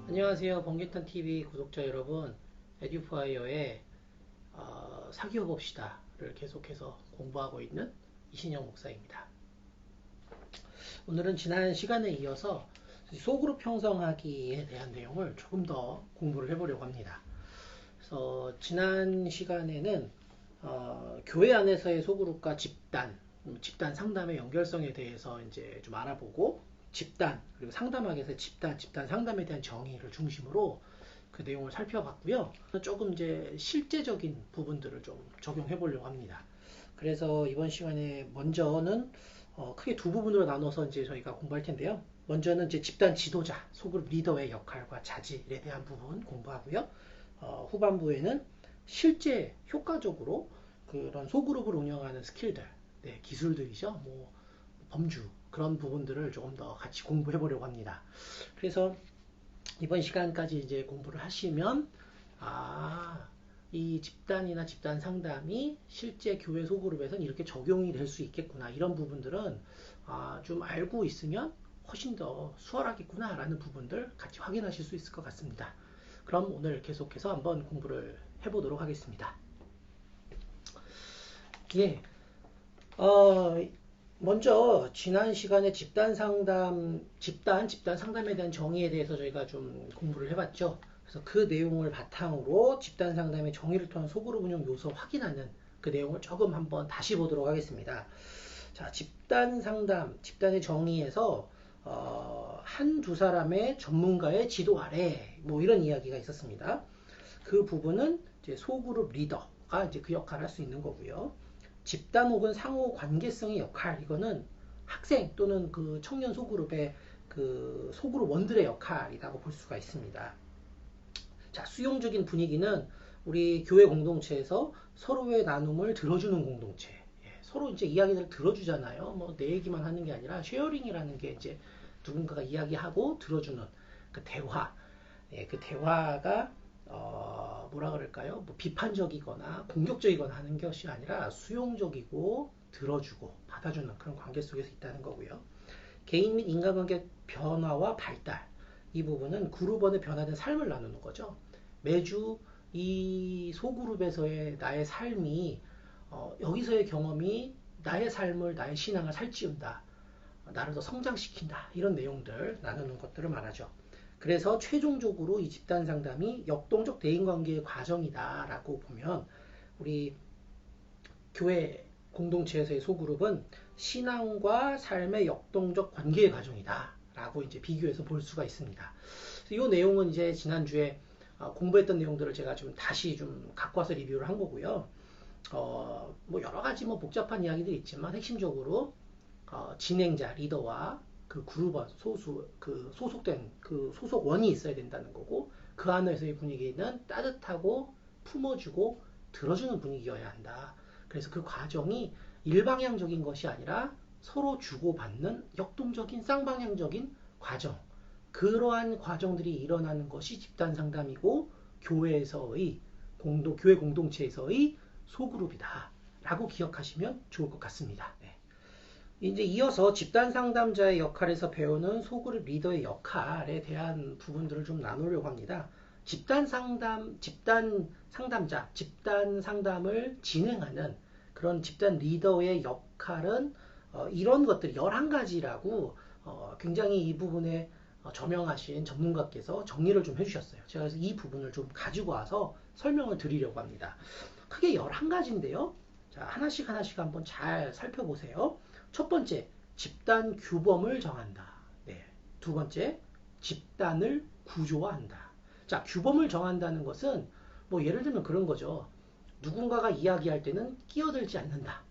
안녕하세요. 번개탄TV 구독자 여러분. 에듀파이어의 사귀어 봅시다를 계속해서 공부하고 있는 이신영 목사입니다. 오늘은 지난 시간에 이어서 소그룹 형성하기에 대한 내용을 조금 더 공부를 해보려고 합니다. 그래서 지난 시간에는 교회 안에서의 소그룹과 집단 상담의 연결성에 대해서 이제 좀 알아보고 집단 그리고 상담학에서 집단 상담에 대한 정의를 중심으로 그 내용을 살펴봤고요. 조금 이제 실제적인 부분들을 좀 적용해 보려고 합니다. 그래서 이번 시간에 먼저는 크게 두 부분으로 나눠서 이제 저희가 공부할 텐데요. 먼저는 이제 집단 지도자, 소그룹 리더의 역할과 자질에 대한 부분 공부하고요. 후반부에는 실제 효과적으로 그런 소그룹을 운영하는 스킬들, 네, 기술들이죠. 뭐 범주 그런 부분들을 조금 더 같이 공부해 보려고 합니다. 그래서 이번 시간까지 이제 공부를 하시면 이 집단이나 집단 상담이 실제 교회 소그룹에서는 이렇게 적용이 될 수 있겠구나. 이런 부분들은 좀 알고 있으면 훨씬 더 수월하겠구나라는 부분들 같이 확인하실 수 있을 것 같습니다. 그럼 오늘 계속해서 한번 공부를 해보도록 하겠습니다. 예, 먼저 지난 시간에 집단 상담에 대한 정의에 대해서 저희가 좀 공부를 해봤죠. 그래서 그 내용을 바탕으로 집단 상담의 정의를 통한 소그룹 운영 요소 확인하는 그 내용을 조금 한번 다시 보도록 하겠습니다. 자, 집단 상담, 집단의 정의에서 한두 사람의 전문가의 지도 아래 뭐 이런 이야기가 있었습니다. 그 부분은 이제 소그룹 리더가 이제 그 역할을 할 수 있는 거고요. 집단 혹은 상호 관계성의 역할, 이거는 학생 또는 그 청년 소그룹의 그 소그룹 원들의 역할이라고 볼 수가 있습니다. 자, 수용적인 분위기는 우리 교회 공동체에서 서로의 나눔을 들어주는 공동체. 서로 이제 이야기를 들어주잖아요. 뭐 내 얘기만 하는 게 아니라 쉐어링이라는 게 이제 누군가가 이야기하고 들어주는 그 대화. 그 대화가 뭐라 그럴까요? 뭐 비판적이거나 공격적이거나 하는 것이 아니라 수용적이고 들어주고 받아주는 그런 관계 속에서 있다는 거고요. 개인 및 인간관계 변화와 발달. 이 부분은 그룹원의 변화된 삶을 나누는 거죠. 매주 이 소그룹에서의 나의 삶이 여기서의 경험이 나의 삶을, 나의 신앙을 살찌운다. 나를 더 성장시킨다. 이런 내용들 나누는 것들을 말하죠. 그래서 최종적으로 이 집단 상담이 역동적 대인관계의 과정이다라고 보면 우리 교회 공동체에서의 소그룹은 신앙과 삶의 역동적 관계의 과정이다라고 이제 비교해서 볼 수가 있습니다. 이 내용은 이제 지난주에 공부했던 내용들을 제가 좀 다시 좀 갖고 와서 리뷰를 한 거고요. 뭐 여러 가지 뭐 복잡한 이야기들이 있지만 핵심적으로 진행자 리더와 그 그룹원 그 소속된 그 소속원이 있어야 된다는 거고, 그 안에서의 분위기는 따뜻하고 품어주고 들어주는 분위기여야 한다. 그래서 그 과정이 일방향적인 것이 아니라 서로 주고받는 역동적인 쌍방향적인 과정, 그러한 과정들이 일어나는 것이 집단 상담이고 교회에서의 교회 공동체에서의 소그룹이다 라고 기억하시면 좋을 것 같습니다. 네. 이제 이어서 집단 상담자의 역할에서 배우는 소그룹 리더의 역할에 대한 부분들을 좀 나누려고 합니다. 집단 상담자, 집단 상담을 진행하는 그런 집단 리더의 역할은 이런 것들 11가지라고 굉장히 이 부분에 저명하신 전문가께서 정리를 좀 해주셨어요. 제가 그래서 이 부분을 좀 가지고 와서 설명을 드리려고 합니다. 크게 11가지인데요. 자, 하나씩 한번 잘 살펴보세요. 첫 번째, 집단 규범을 정한다. 네. 두 번째, 집단을 구조화한다. 자, 규범을 정한다는 것은 뭐 예를 들면 그런 거죠. 누군가가 이야기할 때는 끼어들지 않는다.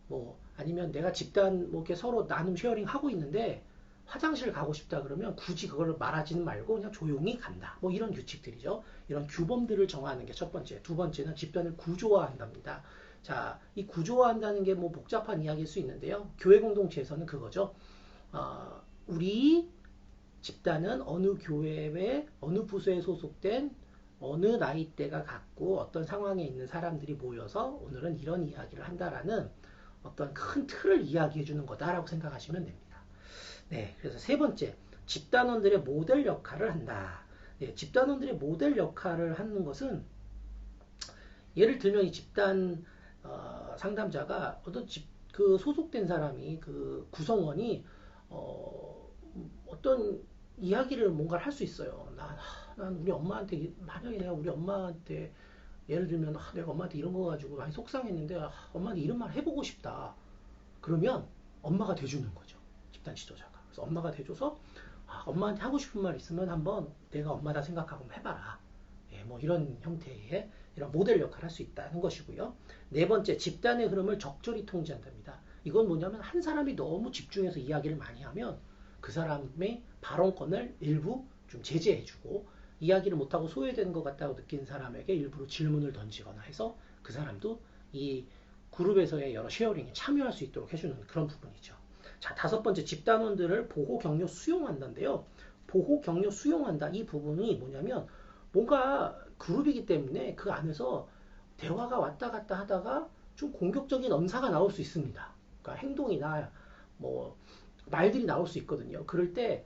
뭐 아니면 내가 집단 뭐 이렇게 서로 나눔 쉐어링 하고 있는데 화장실 가고 싶다 그러면 굳이 그걸 말하지는 말고 그냥 조용히 간다. 뭐 이런 규칙들이죠. 이런 규범들을 정하는 게 첫 번째. 두 번째는 집단을 구조화한답니다. 자, 이 구조화한다는 게 뭐 복잡한 이야기일 수 있는데요. 교회 공동체에서는 그거죠. 우리 집단은 어느 교회에 어느 부서에 소속된 어느 나이대가 갖고 어떤 상황에 있는 사람들이 모여서 오늘은 이런 이야기를 한다라는 어떤 큰 틀을 이야기해 주는 거다라고 생각하시면 됩니다. 네, 그래서 세 번째, 집단원들의 모델 역할을 한다. 예, 집단원들의 모델 역할을 하는 것은 예를 들면 이 집단 상담자가 그 소속된 사람이 그 구성원이 어떤 이야기를 뭔가를 할 수 있어요. 난 우리 엄마한테 만약에 내가 우리 엄마한테 예를 들면 내가 엄마한테 이런 거 가지고 많이 속상했는데 엄마한테 이런 말 해보고 싶다. 그러면 엄마가 돼주는 거죠. 집단 지도자가. 그래서 엄마가 돼줘서 엄마한테 하고 싶은 말 있으면 한번 내가 엄마다 생각하고 해봐라. 예, 뭐 이런 형태의 이런 모델 역할을 할 수 있다는 것이고요. 네 번째, 집단의 흐름을 적절히 통제한답니다. 이건 뭐냐면 한 사람이 너무 집중해서 이야기를 많이 하면 그 사람의 발언권을 일부 좀 제재해주고 이야기를 못하고 소외되는 것 같다고 느낀 사람에게 일부러 질문을 던지거나 해서 그 사람도 이 그룹에서의 여러 쉐어링에 참여할 수 있도록 해주는 그런 부분이죠. 자, 다섯 번째, 집단원들을 보호, 격려, 수용한다인데요. 보호, 격려, 수용한다. 이 부분이 뭐냐면 뭔가 그룹이기 때문에 그 안에서 대화가 왔다 갔다 하다가 좀 공격적인 언사가 나올 수 있습니다. 그러니까 행동이나 뭐 말들이 나올 수 있거든요. 그럴 때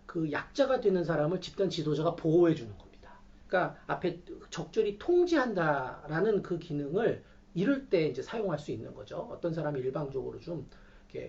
그 약자가 되는 사람을 집단 지도자가 보호해 주는 겁니다. 그러니까 앞에 적절히 통제한다라는 그 기능을 이럴 때 이제 사용할 수 있는 거죠. 어떤 사람이 일방적으로 좀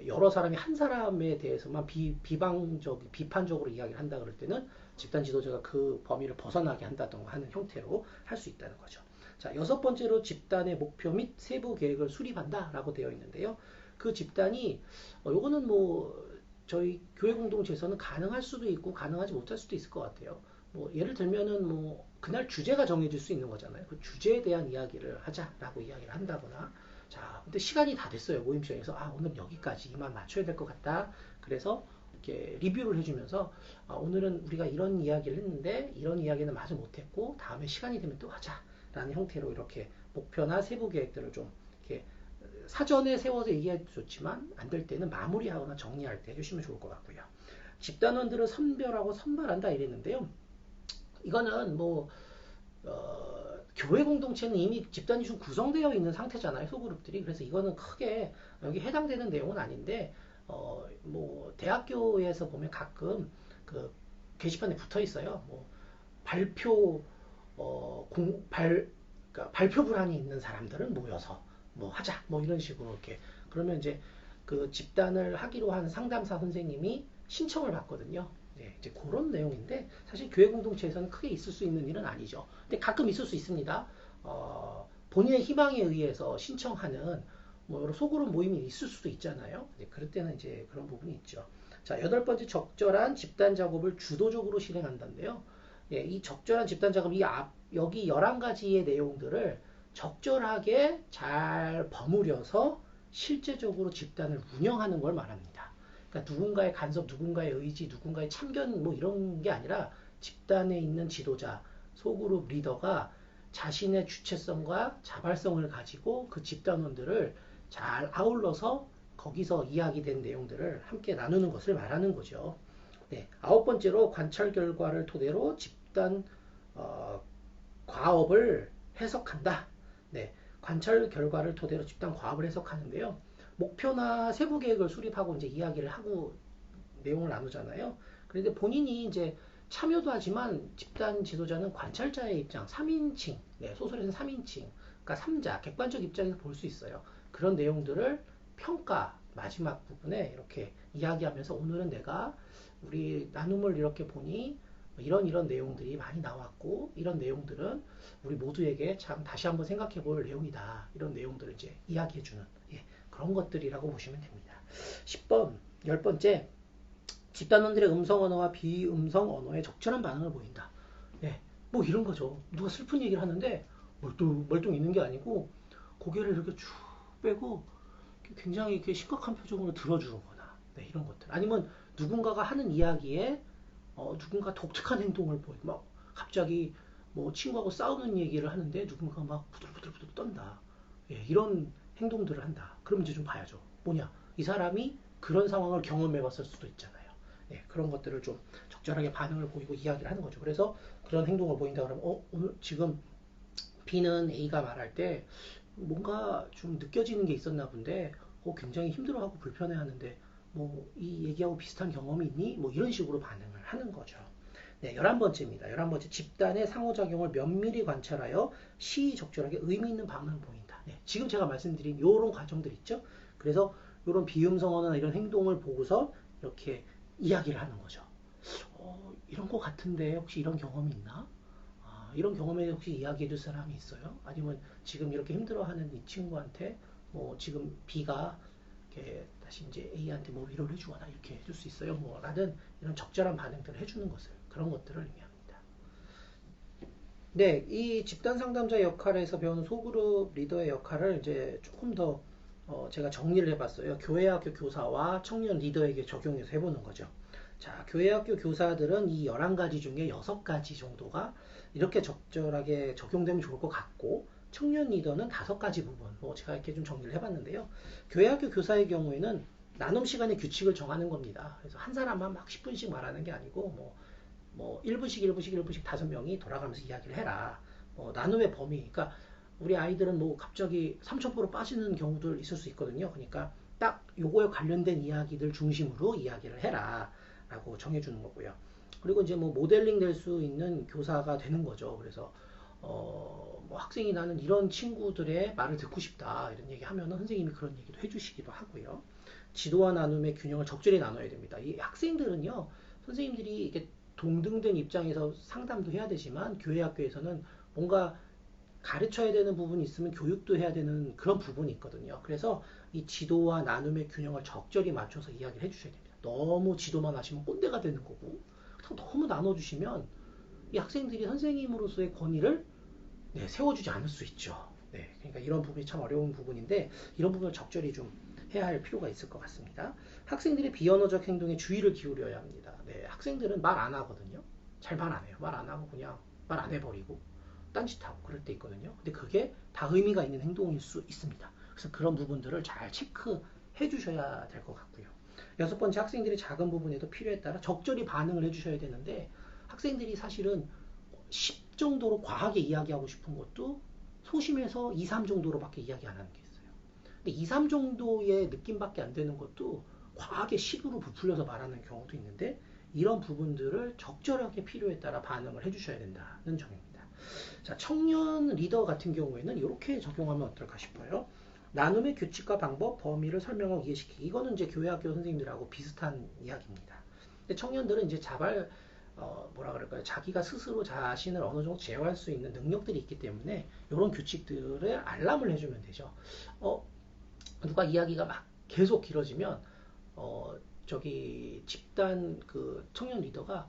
여러 사람이 한 사람에 대해서만 비판적으로 이야기를 한다 그럴 때는 집단 지도자가 그 범위를 벗어나게 한다던가 하는 형태로 할 수 있다는 거죠. 자, 여섯 번째로 집단의 목표 및 세부 계획을 수립한다라고 되어 있는데요. 그 집단이 요거는 뭐 저희 교회 공동체에서는 가능할 수도 있고 가능하지 못할 수도 있을 것 같아요. 뭐 예를 들면은 뭐 그날 주제가 정해질 수 있는 거잖아요. 그 주제에 대한 이야기를 하자라고 이야기를 한다거나. 자, 근데 시간이 다 됐어요. 모임 시간에서 오늘 여기까지 이만 맞춰야 될 것 같다. 그래서 이렇게 리뷰를 해주면서 오늘은 우리가 이런 이야기를 했는데 이런 이야기는 마저 못했고 다음에 시간이 되면 또 하자라는 형태로 이렇게 목표나 세부 계획들을 좀 이렇게 사전에 세워서 얘기해도 좋지만 안 될 때는 마무리하거나 정리할 때 해주시면 좋을 것 같고요. 집단원들을 선별하고 선발한다 이랬는데요. 이거는 뭐 교회 공동체는 이미 집단이 좀 구성되어 있는 상태잖아요. 소그룹들이. 그래서 이거는 크게 여기 해당되는 내용은 아닌데 뭐 대학교에서 보면 가끔 그 게시판에 붙어 있어요. 뭐 발표 그러니까 발표 불안이 있는 사람들은 모여서 뭐 하자 뭐 이런 식으로 이렇게 그러면 이제 그 집단을 하기로 한 상담사 선생님이 신청을 받거든요. 네, 이제 그런 내용인데 사실 교회 공동체에서는 크게 있을 수 있는 일은 아니죠. 근데 가끔 있을 수 있습니다. 본인의 희망에 의해서 신청하는 뭐 여러 소그룹 모임이 있을 수도 있잖아요. 네, 그럴 때는 이제 그런 부분이 있죠. 자, 여덟 번째, 적절한 집단 작업을 주도적으로 실행한다인데요. 예, 이 적절한 집단 작업, 여기 11가지의 내용들을 적절하게 잘 버무려서 실제적으로 집단을 운영하는 걸 말합니다. 그러니까 누군가의 간섭, 누군가의 의지, 누군가의 참견 뭐 이런 게 아니라 집단에 있는 지도자, 소그룹 리더가 자신의 주체성과 자발성을 가지고 그 집단원들을 잘 아울러서 거기서 이야기된 내용들을 함께 나누는 것을 말하는 거죠. 네, 아홉 번째로 관찰 결과를 토대로 집단 과업을 해석한다. 네, 관찰 결과를 토대로 집단 과업을 해석하는데요. 목표나 세부 계획을 수립하고 이제 이야기를 하고 내용을 나누잖아요. 그런데 본인이 이제 참여도 하지만 집단 지도자는 관찰자의 입장, 3인칭, 네, 소설에서는 3인칭, 그러니까 3자, 객관적 입장에서 볼 수 있어요. 그런 내용들을 평가, 마지막 부분에 이렇게 이야기하면서 오늘은 내가 우리 나눔을 이렇게 보니 이런 내용들이 많이 나왔고 이런 내용들은 우리 모두에게 참 다시 한번 생각해 볼 내용이다. 이런 내용들을 이제 이야기해 주는 그런 것들이라고 보시면 됩니다. 10번, 10번째 집단원들의 음성 언어와 비음성 언어에 적절한 반응을 보인다. 예, 뭐 이런 거죠. 누가 슬픈 얘기를 하는데 멀뚱 있는 게 아니고 고개를 이렇게 쭉 빼고 굉장히 이렇게 심각한 표정으로 들어주거나 네, 이런 것들. 아니면 누군가가 하는 이야기에 누군가 독특한 행동을 보여. 막 갑자기 뭐 친구하고 싸우는 얘기를 하는데 누군가 막 부들부들 떤다. 예, 이런 행동들을 한다. 그럼 이제 좀 봐야죠. 뭐냐? 이 사람이 그런 상황을 경험해봤을 수도 있잖아요. 예, 그런 것들을 좀 적절하게 반응을 보이고 이야기를 하는 거죠. 그래서 그런 행동을 보인다 그러면 오늘 지금 B는 A가 말할 때 뭔가 좀 느껴지는 게 있었나 본데 굉장히 힘들어하고 불편해하는데 뭐 이 얘기하고 비슷한 경험이 있니? 뭐 이런 식으로 반응을 하는 거죠. 네, 11번째입니다. 11번째, 집단의 상호작용을 면밀히 관찰하여 시의적절하게 의미 있는 반응을 보인다. 네, 지금 제가 말씀드린 이런 과정들 있죠? 그래서 이런 비음성어나 이런 행동을 보고서 이렇게 이야기를 하는 거죠. 이런 거 같은데 혹시 이런 경험이 있나? 이런 경험에 혹시 이야기해 줄 사람이 있어요? 아니면 지금 이렇게 힘들어하는 이 친구한테 뭐 지금 B가 이렇게 다시 이제 A한테 뭐 위로를 해주거나 이렇게 해줄 수 있어요? 뭐 라는 이런 적절한 반응들을 해주는 것을 그런 것들을 의미합니다. 네, 이 집단 상담자 역할에서 배우는 소그룹 리더의 역할을 이제 조금 더 제가 정리를 해봤어요. 교회학교 교사와 청년 리더에게 적용해서 해보는 거죠. 자, 교회학교 교사들은 이 11가지 중에 6가지 정도가 이렇게 적절하게 적용되면 좋을 것 같고, 청년 리더는 5가지 부분, 뭐 제가 이렇게 좀 정리를 해봤는데요. 교회학교 교사의 경우에는 나눔 시간의 규칙을 정하는 겁니다. 그래서 한 사람만 막 10분씩 말하는 게 아니고, 뭐 1분씩 1분씩 1분씩 5명이 돌아가면서 이야기를 해라. 나눔의 범위, 그러니까 우리 아이들은 뭐 갑자기 3첩보로 빠지는 경우도 있을 수 있거든요. 그러니까 딱 요거에 관련된 이야기들 중심으로 이야기를 해라 라고 정해주는 거고요. 그리고 이제 뭐 모델링 될 수 있는 교사가 되는 거죠. 그래서 뭐 학생이 나는 이런 친구들의 말을 듣고 싶다 이런 얘기 하면은 선생님이 그런 얘기도 해주시기도 하고요. 지도와 나눔의 균형을 적절히 나눠야 됩니다. 이 학생들은요, 선생님들이 이게 동등된 입장에서 상담도 해야 되지만 교회 학교에서는 뭔가 가르쳐야 되는 부분이 있으면 교육도 해야 되는 그런 부분이 있거든요. 그래서 이 지도와 나눔의 균형을 적절히 맞춰서 이야기를 해주셔야 됩니다. 너무 지도만 하시면 꼰대가 되는 거고, 너무 나눠주시면 이 학생들이 선생님으로서의 권위를 세워주지 않을 수 있죠. 네, 그러니까 이런 부분이 참 어려운 부분인데 이런 부분을 적절히 좀 해야 할 필요가 있을 것 같습니다. 학생들의 비언어적 행동에 주의를 기울여야 합니다. 네, 학생들은 말 안 하거든요. 잘 말 안 해요. 말 안 하고 그냥 말 안 해버리고 딴짓하고 그럴 때 있거든요. 근데 그게 다 의미가 있는 행동일 수 있습니다. 그래서 그런 부분들을 잘 체크해 주셔야 될 것 같고요. 6번째, 학생들이 작은 부분에도 필요에 따라 적절히 반응을 해주셔야 되는데 학생들이 사실은 10 정도로 과하게 이야기하고 싶은 것도 소심해서 2, 3 정도로밖에 이야기 안 하는 게 있어요. 근데 2, 3 정도의 느낌밖에 안 되는 것도 과하게 10으로 부풀려서 말하는 경우도 있는데 이런 부분들을 적절하게 필요에 따라 반응을 해주셔야 된다는 점입니다. 자, 청년 리더 같은 경우에는 이렇게 적용하면 어떨까 싶어요. 나눔의 규칙과 방법, 범위를 설명하고 이해시키기. 이거는 이제 교회학교 선생님들하고 비슷한 이야기입니다. 근데 청년들은 이제 뭐라 그럴까요? 자기가 스스로 자신을 어느 정도 제어할 수 있는 능력들이 있기 때문에 이런 규칙들을 알람을 해주면 되죠. 누가 이야기가 막 계속 길어지면 저기 집단 그 청년 리더가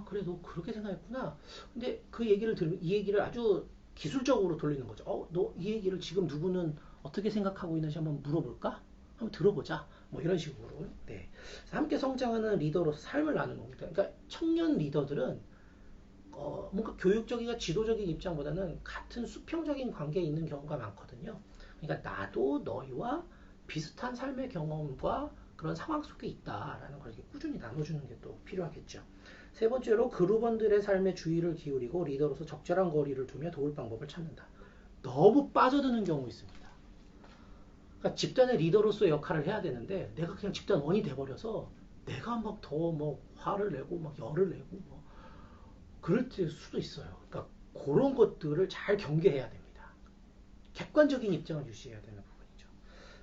그래 너 그렇게 생각했구나. 근데 그 얘기를 들으면 이 얘기를 아주 기술적으로 돌리는 거죠. 너 이 얘기를 지금 누구는 어떻게 생각하고 있는지 한번 물어볼까? 한번 들어보자. 뭐 이런 식으로. 네. 함께 성장하는 리더로서 삶을 나누는 겁니다. 그러니까 청년 리더들은 뭔가 교육적이나 지도적인 입장보다는 같은 수평적인 관계에 있는 경우가 많거든요. 그러니까 나도 너희와 비슷한 삶의 경험과 그런 상황 속에 있다라는 걸 이렇게 꾸준히 나눠주는 게 또 필요하겠죠. 세 번째로 그룹원들의 삶에 주의를 기울이고 리더로서 적절한 거리를 두며 도울 방법을 찾는다. 너무 빠져드는 경우 있습니다. 그러니까 집단의 리더로서의 역할을 해야 되는데 내가 그냥 집단 원이 돼버려서 내가 막 더 뭐 화를 내고 막 열을 내고 뭐 그럴 수도 있어요. 그러니까 그런 것들을 잘 경계해야 됩니다. 객관적인 입장을 유지해야 되는 부분이죠.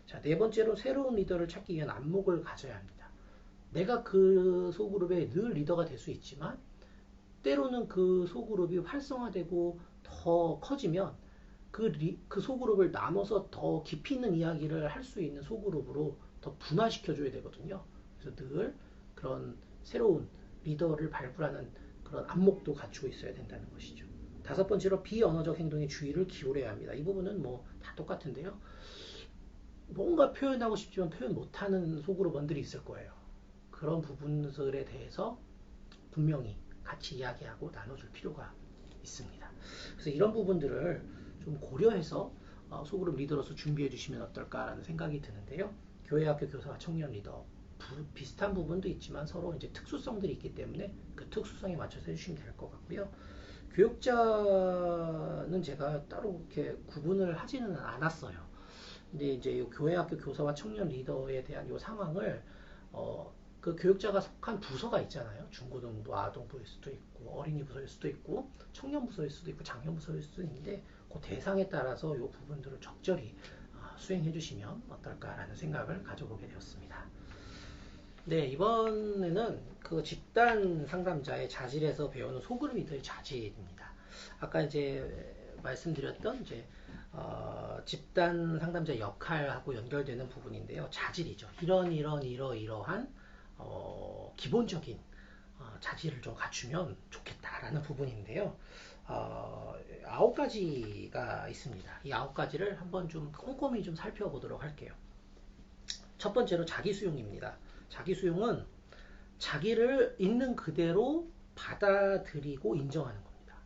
자, 네 번째로 새로운 리더를 찾기 위한 안목을 가져야 합니다. 내가 그 소그룹의 늘 리더가 될 수 있지만 때로는 그 소그룹이 활성화되고 더 커지면 그 소그룹을 나눠서 더 깊이 있는 이야기를 할 수 있는 소그룹으로 더 분화시켜줘야 되거든요. 그래서 늘 그런 새로운 리더를 발굴하는 그런 안목도 갖추고 있어야 된다는 것이죠. 5번째로 비언어적 행동에 주의를 기울여야 합니다. 이 부분은 뭐 다 똑같은데요. 뭔가 표현하고 싶지만 표현 못하는 소그룹원들이 있을 거예요. 그런 부분들에 대해서 분명히 같이 이야기하고 나눠줄 필요가 있습니다. 그래서 이런 부분들을 좀 고려해서 소그룹 리더로서 준비해 주시면 어떨까라는 생각이 드는데요. 교회학교 교사와 청년 리더 비슷한 부분도 있지만 서로 이제 특수성들이 있기 때문에 그 특수성에 맞춰서 해주시면 될 것 같고요. 교육자는 제가 따로 이렇게 구분을 하지는 않았어요. 근데 이제 교회학교 교사와 청년 리더에 대한 이 상황을 그 교육자가 속한 부서가 있잖아요. 중고등부, 아동부일 수도 있고, 어린이 부서일 수도 있고, 청년 부서일 수도 있고, 장년 부서일 수도 있는데, 그 대상에 따라서 이 부분들을 적절히 수행해 주시면 어떨까라는 생각을 가져보게 되었습니다. 네, 이번에는 그 집단 상담자의 자질에서 배우는 소그룹이들의 자질입니다. 아까 이제 말씀드렸던 이제 집단 상담자 역할하고 연결되는 부분인데요. 자질이죠. 이러이러한 기본적인 자질을 좀 갖추면 좋겠다라는 부분인데요. 9가지가 있습니다. 이 9가지를 한번 좀 꼼꼼히 좀 살펴보도록 할게요. 첫 번째로 자기 수용입니다. 자기 수용은 자기를 있는 그대로 받아들이고 인정하는 겁니다.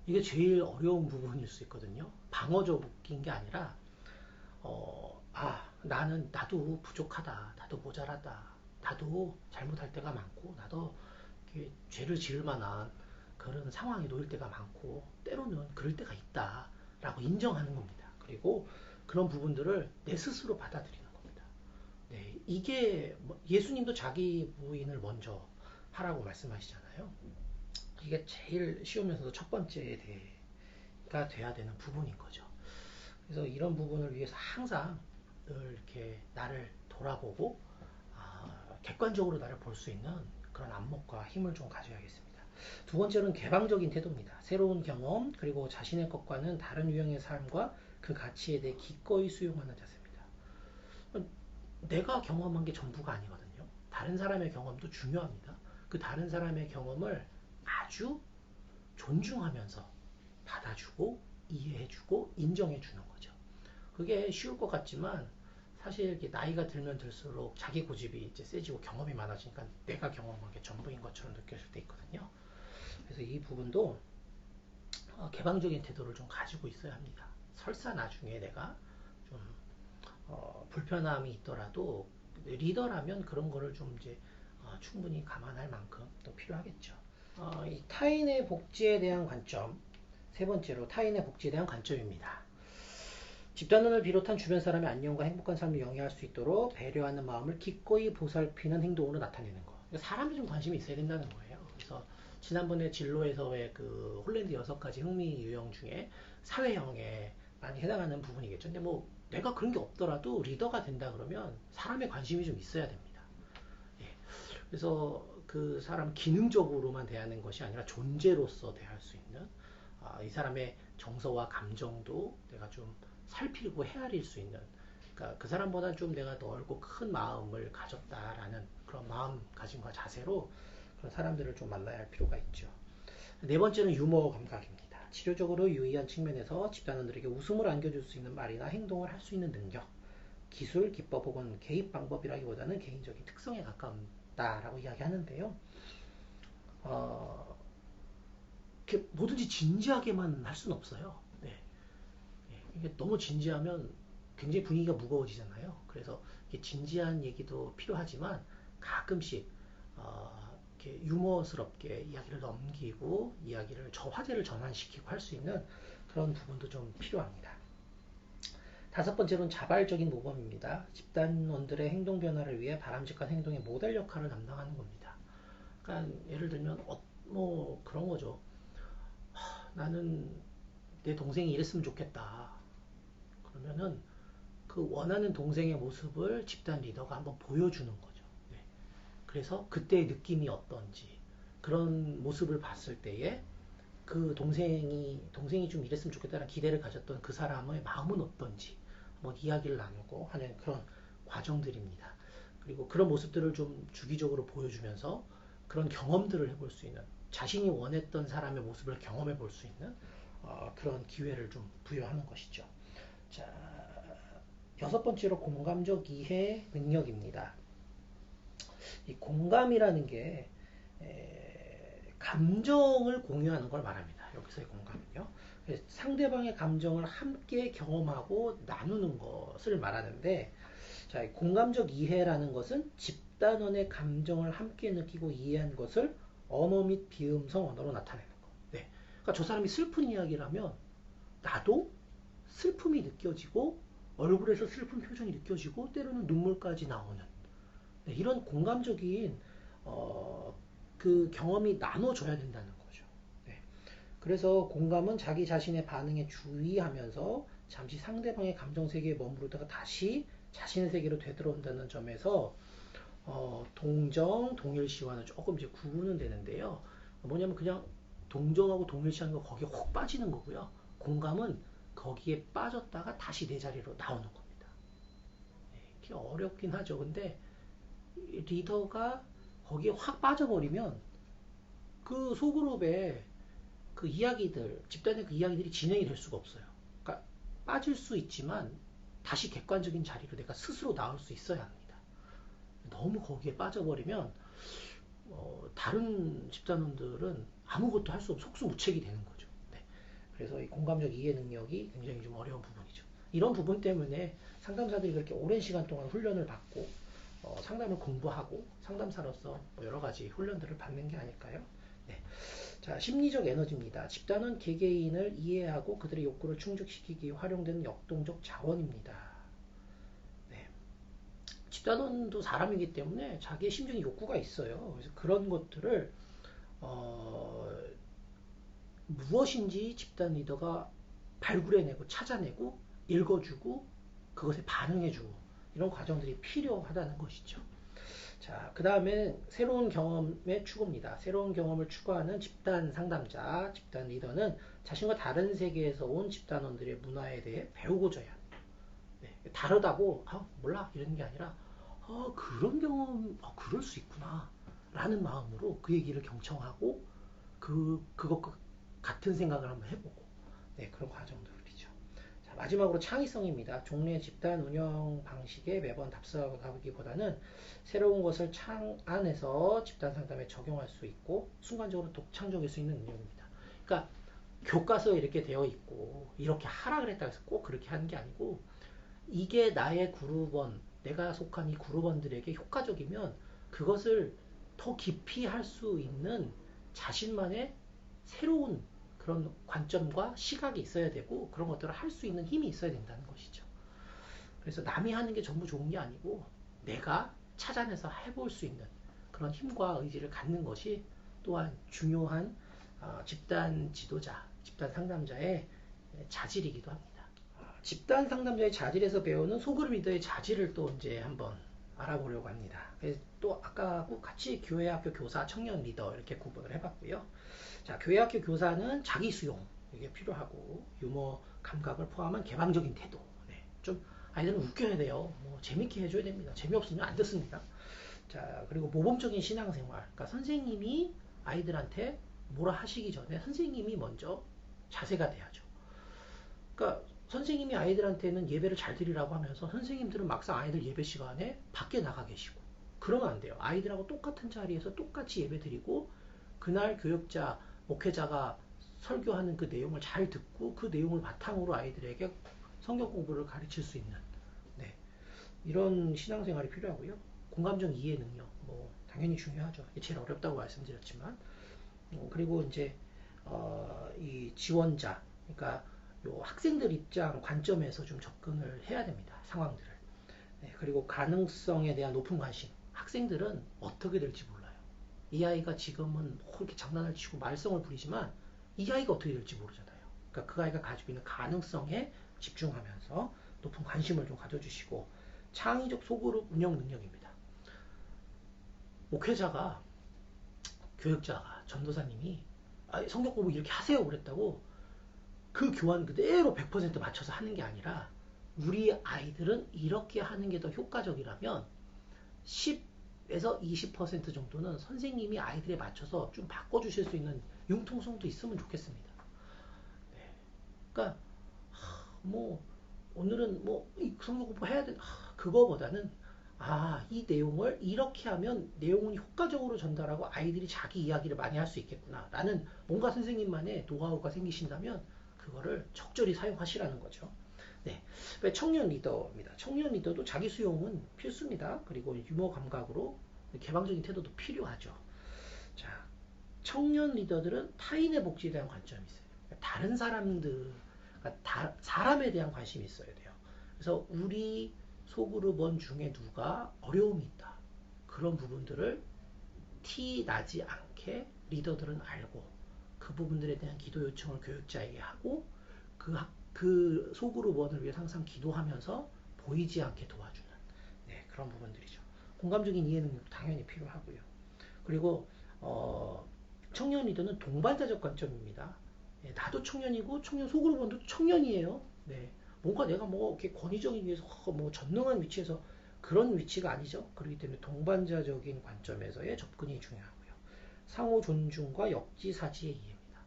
이게 제일 어려운 부분일 수 있거든요. 방어적인 게 아니라 나도 부족하다, 나도 모자라다, 나도 잘못할 때가 많고, 나도 죄를 지을 만한 그런 상황에 놓일 때가 많고, 때로는 그럴 때가 있다라고 인정하는 겁니다. 그리고 그런 부분들을 내 스스로 받아들이는 겁니다. 네, 이게 예수님도 자기 부인을 먼저 하라고 말씀하시잖아요. 이게 제일 쉬우면서도 첫 번째가 돼야 되는 부분인 거죠. 그래서 이런 부분을 위해서 항상 늘 이렇게 나를 돌아보고 객관적으로 나를 볼 수 있는 그런 안목과 힘을 좀 가져야겠습니다. 두 번째로는 개방적인 태도입니다. 새로운 경험 그리고 자신의 것과는 다른 유형의 삶과 그 가치에 대해 기꺼이 수용하는 자세입니다. 내가 경험한 게 전부가 아니거든요. 다른 사람의 경험도 중요합니다. 그 다른 사람의 경험을 아주 존중하면서 받아주고 이해해주고 인정해주는 거죠. 그게 쉬울 것 같지만 사실 이렇게 나이가 들면 들수록 자기 고집이 이제 세지고 경험이 많아지니까 내가 경험한 게 전부인 것처럼 느껴질 때 있거든요. 그래서 이 부분도 개방적인 태도를 좀 가지고 있어야 합니다. 설사 나중에 내가 좀 불편함이 있더라도 리더라면 그런 거를 좀 이제 충분히 감안할 만큼 또 필요하겠죠. 이 타인의 복지에 대한 관점. 세 번째로 타인의 복지에 대한 관점입니다. 집단원을 비롯한 주변 사람의 안녕과 행복한 삶을 영위할 수 있도록 배려하는 마음을 기꺼이 보살피는 행동으로 나타내는 거. 사람이 좀 관심이 있어야 된다는 거예요. 그래서 지난번에 진로에서의 그 홀랜드 6가지 흥미 유형 중에 사회형에 많이 해당하는 부분이겠죠. 근데 뭐 내가 그런 게 없더라도 리더가 된다 그러면 사람의 관심이 좀 있어야 됩니다. 예. 그래서 그 사람 기능적으로만 대하는 것이 아니라 존재로서 대할 수 있는 이 사람의 정서와 감정도 내가 좀 살피고 헤아릴 수 있는, 그러니까 그 사람보다 좀 내가 넓고 큰 마음을 가졌다라는 그런 마음가짐과 자세로 그런 사람들을 좀 만나야 할 필요가 있죠. 네 번째는 유머 감각입니다. 치료적으로 유의한 측면에서 집단원들에게 웃음을 안겨줄 수 있는 말이나 행동을 할 수 있는 능력, 기술, 기법 혹은 개입 방법이라기보다는 개인적인 특성에 가깝다라고 이야기하는데요. 뭐든지 진지하게만 할 수는 없어요. 네. 이게 너무 진지하면 굉장히 분위기가 무거워지잖아요. 그래서 이게 진지한 얘기도 필요하지만 가끔씩 이렇게 유머스럽게 이야기를 넘기고 이야기를 화제를 전환시키고 할 수 있는 그런 부분도 좀 필요합니다. 다섯 번째로는 자발적인 모범입니다. 집단원들의 행동 변화를 위해 바람직한 행동의 모델 역할을 담당하는 겁니다. 그러니까 예를 들면 뭐 그런 거죠. 나는 내 동생이 이랬으면 좋겠다. 그러면은 그 원하는 동생의 모습을 집단 리더가 한번 보여주는 거죠. 네. 그래서 그때의 느낌이 어떤지 그런 모습을 봤을 때에 그 동생이 좀 이랬으면 좋겠다는 기대를 가졌던 그 사람의 마음은 어떤지 한번 이야기를 나누고 하는 그런 과정들입니다. 그리고 그런 모습들을 좀 주기적으로 보여주면서 그런 경험들을 해볼 수 있는, 자신이 원했던 사람의 모습을 경험해 볼 수 있는 그런 기회를 좀 부여하는 것이죠. 자, 여섯 번째로 공감적 이해 능력입니다. 이 공감이라는 게 감정을 공유하는 걸 말합니다. 여기서의 공감은요. 상대방의 감정을 함께 경험하고 나누는 것을 말하는데, 자, 공감적 이해라는 것은 집단원의 감정을 함께 느끼고 이해한 것을 언어 및 비음성 언어로 나타내는 것. 네. 그러니까 저 사람이 슬픈 이야기를 하면 나도 슬픔이 느껴지고 얼굴에서 슬픈 표정이 느껴지고 때로는 눈물까지 나오는 네, 이런 공감적인 어, 그 경험이 나눠져야 된다는 거죠. 네. 그래서 공감은 자기 자신의 반응에 주의하면서 잠시 상대방의 감정 세계에 머무르다가 다시 자신의 세계로 되돌아온다는 점에서 동정, 동일시와는 조금 이제 구분은 되는데요. 뭐냐면 그냥 동정하고 동일시하는 거 거기에 혹 빠지는 거고요. 공감은 거기에 빠졌다가 다시 내 자리로 나오는 겁니다. 이게 어렵긴 하죠. 근데 리더가 거기에 확 빠져버리면 그 소그룹의 그 이야기들, 집단의 그 이야기들이 진행이 될 수가 없어요. 그러니까 빠질 수 있지만 다시 객관적인 자리로 내가 스스로 나올 수 있어야 합니다. 너무 거기에 빠져버리면 다른 집단원들은 아무것도 할 수 없고 속수무책이 되는 거죠. 네. 그래서 이 공감적 이해 능력이 굉장히 좀 어려운 부분이죠. 이런 부분 때문에 상담사들이 그렇게 오랜 시간 동안 훈련을 받고 상담을 공부하고 상담사로서 여러 가지 훈련들을 받는 게 아닐까요? 네. 자, 심리적 에너지입니다. 집단은 개개인을 이해하고 그들의 욕구를 충족시키기 위해 활용되는 역동적 자원입니다. 네. 집단원도 사람이기 때문에 자기의 심적인 욕구가 있어요. 그래서 그런 것들을 어, 무엇인지 집단 리더가 발굴해내고 찾아내고 읽어주고 그것에 반응해주고 이런 과정들이 필요하다는 것이죠. 자, 그 다음에 새로운 경험의 추구입니다. 새로운 경험을 추구하는 집단 상담자, 집단 리더는 자신과 다른 세계에서 온 집단원들의 문화에 대해 배우고자 해요. 네, 다르다고 몰라 이러는 게 아니라 그런 경험 그럴 수 있구나 라는 마음으로 그 얘기를 경청하고 그것과 같은 생각을 한번 해보고 네, 그런 과정들이죠. 자, 마지막으로 창의성입니다. 종류의 집단 운영 방식에 매번 답습하기보다는 새로운 것을 창 안에서 집단 상담에 적용할 수 있고 순간적으로 독창적일 수 있는 능력입니다. 그러니까 교과서에 이렇게 되어 있고 이렇게 하라 그랬다 해서 꼭 그렇게 하는 게 아니고 이게 나의 그룹원, 내가 속한 이 그룹원들에게 효과적이면 그것을 더 깊이 할 수 있는 자신만의 새로운 그런 관점과 시각이 있어야 되고 그런 것들을 할 수 있는 힘이 있어야 된다는 것이죠. 그래서 남이 하는 게 전부 좋은 게 아니고 내가 찾아내서 해볼 수 있는 그런 힘과 의지를 갖는 것이 또한 중요한 집단 지도자, 집단 상담자의 자질이기도 합니다. 집단 상담자의 자질에서 배우는 소그룹 리더의 자질을 또 이제 한번 알아보려고 합니다. 그래서 또 아까하고 같이 교회학교 교사, 청년 리더 이렇게 구분을 해봤고요. 자, 교회학교 교사는 자기 수용 이게 필요하고 유머 감각을 포함한 개방적인 태도. 네, 좀 아이들은 웃겨야 돼요. 뭐 재밌게 해줘야 됩니다. 재미없으면 안 듣습니다. 자, 그리고 모범적인 신앙생활. 그러니까 선생님이 아이들한테 뭐라 하시기 전에 선생님이 먼저 자세가 돼야죠. 그러니까 선생님이 아이들한테는 예배를 잘 드리라고 하면서 선생님들은 막상 아이들 예배 시간에 밖에 나가 계시고 그러면 안 돼요. 아이들하고 똑같은 자리에서 똑같이 예배 드리고 그날 교역자, 목회자가 설교하는 그 내용을 잘 듣고 그 내용을 바탕으로 아이들에게 성경 공부를 가르칠 수 있는 네, 이런 신앙생활이 필요하고요. 공감적 이해 능력 뭐 당연히 중요하죠. 제일 어렵다고 말씀드렸지만 그리고 이제 이 지원자 그러니까 요 학생들 입장 관점에서 좀 접근을 해야 됩니다. 상황들을. 네, 그리고 가능성에 대한 높은 관심. 학생들은 어떻게 될지 몰라요. 이 아이가 지금은 뭐 이렇게 장난을 치고 말썽을 부리지만 이 아이가 어떻게 될지 모르잖아요. 그러니까 그 아이가 가지고 있는 가능성에 집중하면서 높은 관심을 좀 가져주시고 창의적 소그룹 운영 능력입니다. 목회자가 교역자가 전도사님이 성경 공부 이렇게 하세요 그랬다고 그 교환 그대로 100% 맞춰서 하는 게 아니라 우리 아이들은 이렇게 하는 게 더 효과적이라면 10에서 20% 정도는 선생님이 아이들에 맞춰서 좀 바꿔주실 수 있는 융통성도 있으면 좋겠습니다. 네. 그러니까 뭐 오늘은 뭐 성경 공부 해야 돼 그거보다는 이 내용을 이렇게 하면 내용은 효과적으로 전달하고 아이들이 자기 이야기를 많이 할 수 있겠구나 라는 뭔가 선생님만의 노하우가 생기신다면 그거를 적절히 사용하시라는 거죠. 네. 청년 리더입니다. 청년 리더도 자기 수용은 필수입니다. 그리고 유머 감각으로 개방적인 태도도 필요하죠. 자, 청년 리더들은 타인의 복지에 대한 관점이 있어요. 다른 사람들, 그러니까 사람에 대한 관심이 있어야 돼요. 그래서 우리 소그룹원 중에 누가 어려움이 있다. 그런 부분들을 티 나지 않게 리더들은 알고 그 부분들에 대한 기도 요청을 교육자에게 하고 그 소그룹원을 위해 항상 기도하면서 보이지 않게 도와주는 그런 부분들이죠. 공감적인 이해 능력 당연히 필요하고요. 그리고 청년 리더는 동반자적 관점입니다. 나도 청년이고 청년 소그룹원도 청년이에요. 뭔가 내가 뭐 이렇게 권위적인 위에서 뭐 전능한 위치에서 그런 위치가 아니죠. 그렇기 때문에 동반자적인 관점에서의 접근이 중요하고요. 상호 존중과 역지사지의 이해입니다.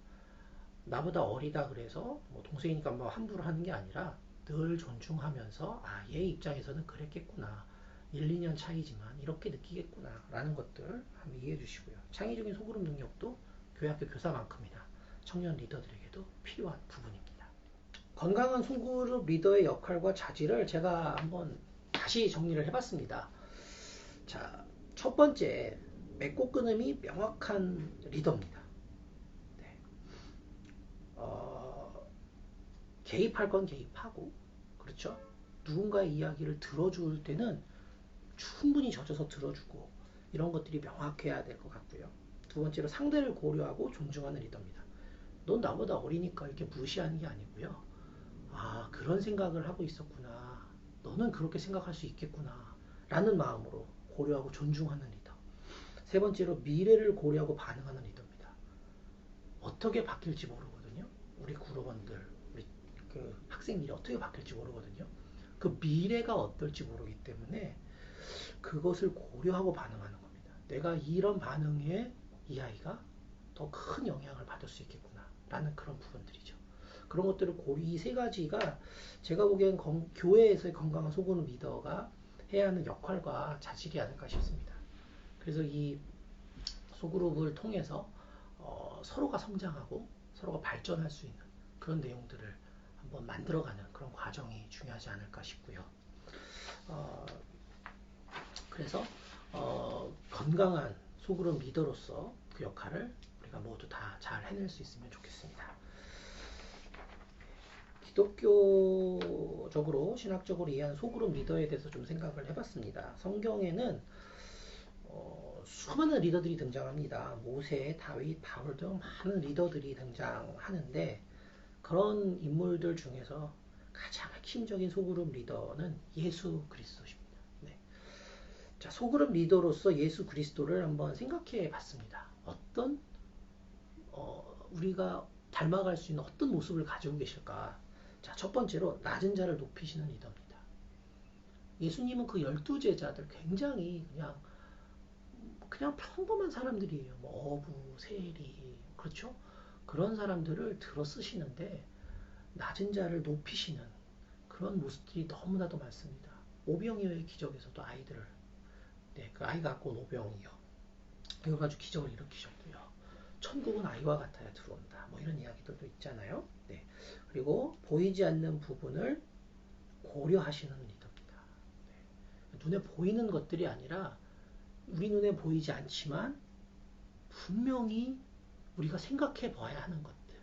나보다 어리다 그래서 뭐 동생이니까 뭐 함부로 하는 게 아니라 늘 존중하면서 얘 입장에서는 그랬겠구나. 1, 2년 차이지만 이렇게 느끼겠구나 라는 것들 한번 이해해 주시고요. 창의적인 소그룹 능력도 교회학교 교사만큼이나 청년 리더들에게도 필요한 부분입니다. 건강한 소그룹 리더의 역할과 자질을 제가 한번 다시 정리를 해봤습니다. 자, 첫 번째, 맺고 끊음이 명확한 리더입니다. 개입할 건 개입하고, 그렇죠? 누군가의 이야기를 들어줄 때는 충분히 젖어서 들어주고, 이런 것들이 명확해야 될 것 같고요. 두 번째로 상대를 고려하고 존중하는 리더입니다. 넌 나보다 어리니까 이렇게 무시하는 게 아니고요. 그런 생각을 하고 있었구나. 너는 그렇게 생각할 수 있겠구나. 라는 마음으로 고려하고 존중하는 리더. 세 번째로 미래를 고려하고 반응하는 리더입니다. 어떻게 바뀔지 모르거든요. 우리 구로원들, 우리 그 학생들이 어떻게 바뀔지 모르거든요. 그 미래가 어떨지 모르기 때문에 그것을 고려하고 반응하는 겁니다. 내가 이런 반응에 이 아이가 더 큰 영향을 받을 수 있겠구나. 라는 그런 부분들이죠. 그런 것들을 이 세 가지가 제가 보기엔 교회에서의 건강한 소그룹 리더가 해야 하는 역할과 자질이 아닐까 싶습니다. 그래서 이 소그룹을 통해서 서로가 성장하고 서로가 발전할 수 있는 그런 내용들을 한번 만들어가는 그런 과정이 중요하지 않을까 싶고요. 그래서 건강한 소그룹 리더로서 그 역할을 우리가 모두 다 잘 해낼 수 있으면 좋겠습니다. 기독교적으로 신학적으로 이해한 소그룹 리더에 대해서 좀 생각을 해봤습니다. 성경에는 수많은 리더들이 등장합니다. 모세, 다윗, 바울 등 많은 리더들이 등장하는데 그런 인물들 중에서 가장 핵심적인 소그룹 리더는 예수 그리스도십니다. 자, 소그룹 리더로서 예수 그리스도를 한번 생각해 봤습니다. 어떤 우리가 닮아갈 수 있는 어떤 모습을 가지고 계실까? 자, 첫 번째로 낮은 자를 높이시는 리더입니다. 예수님은 그 12제자들 굉장히 그냥 평범한 사람들이에요. 뭐 어부, 세리, 그렇죠? 그런 사람들을 들어 쓰시는데 낮은 자를 높이시는 그런 모습들이 너무나도 많습니다. 오병이어의 기적에서도 아이들을 그 아이가 갖고 온 오병이어 이걸 가지고 기적을 일으키셨고요. 천국은 아이와 같아야 들어온다. 뭐 이런 이야기들도 있잖아요. 그리고 보이지 않는 부분을 고려하시는 리더입니다. 눈에 보이는 것들이 아니라 우리 눈에 보이지 않지만 분명히 우리가 생각해 봐야 하는 것들.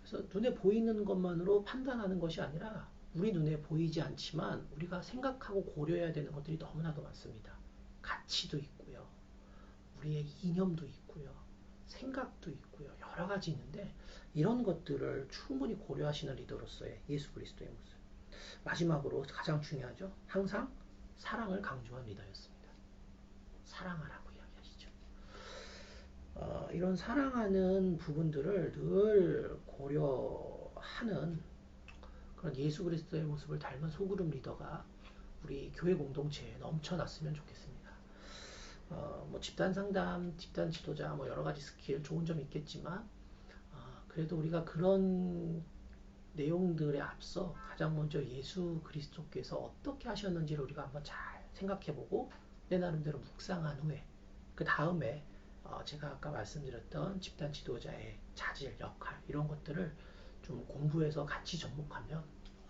그래서 눈에 보이는 것만으로 판단하는 것이 아니라 우리 눈에 보이지 않지만 우리가 생각하고 고려해야 되는 것들이 너무나도 많습니다. 가치도 있고요. 우리의 이념도 있고요. 생각도 있고요. 여러 가지 있는데 이런 것들을 충분히 고려하시는 리더로서의 예수 그리스도의 모습. 마지막으로 가장 중요하죠. 항상 사랑을 강조한 리더였습니다. 사랑하라고 이야기하시죠. 이런 사랑하는 부분들을 늘 고려하는 그런 예수 그리스도의 모습을 닮은 소그룹 리더가 우리 교회 공동체에 넘쳐났으면 좋겠습니다. 뭐 집단 상담, 집단 지도자, 뭐 여러 가지 스킬 좋은 점이 있겠지만 그래도 우리가 그런 내용들에 앞서 가장 먼저 예수 그리스도께서 어떻게 하셨는지를 우리가 한번 잘 생각해보고 내 나름대로 묵상한 후에 그 다음에 제가 아까 말씀드렸던 집단 지도자의 자질, 역할 이런 것들을 좀 공부해서 같이 접목하면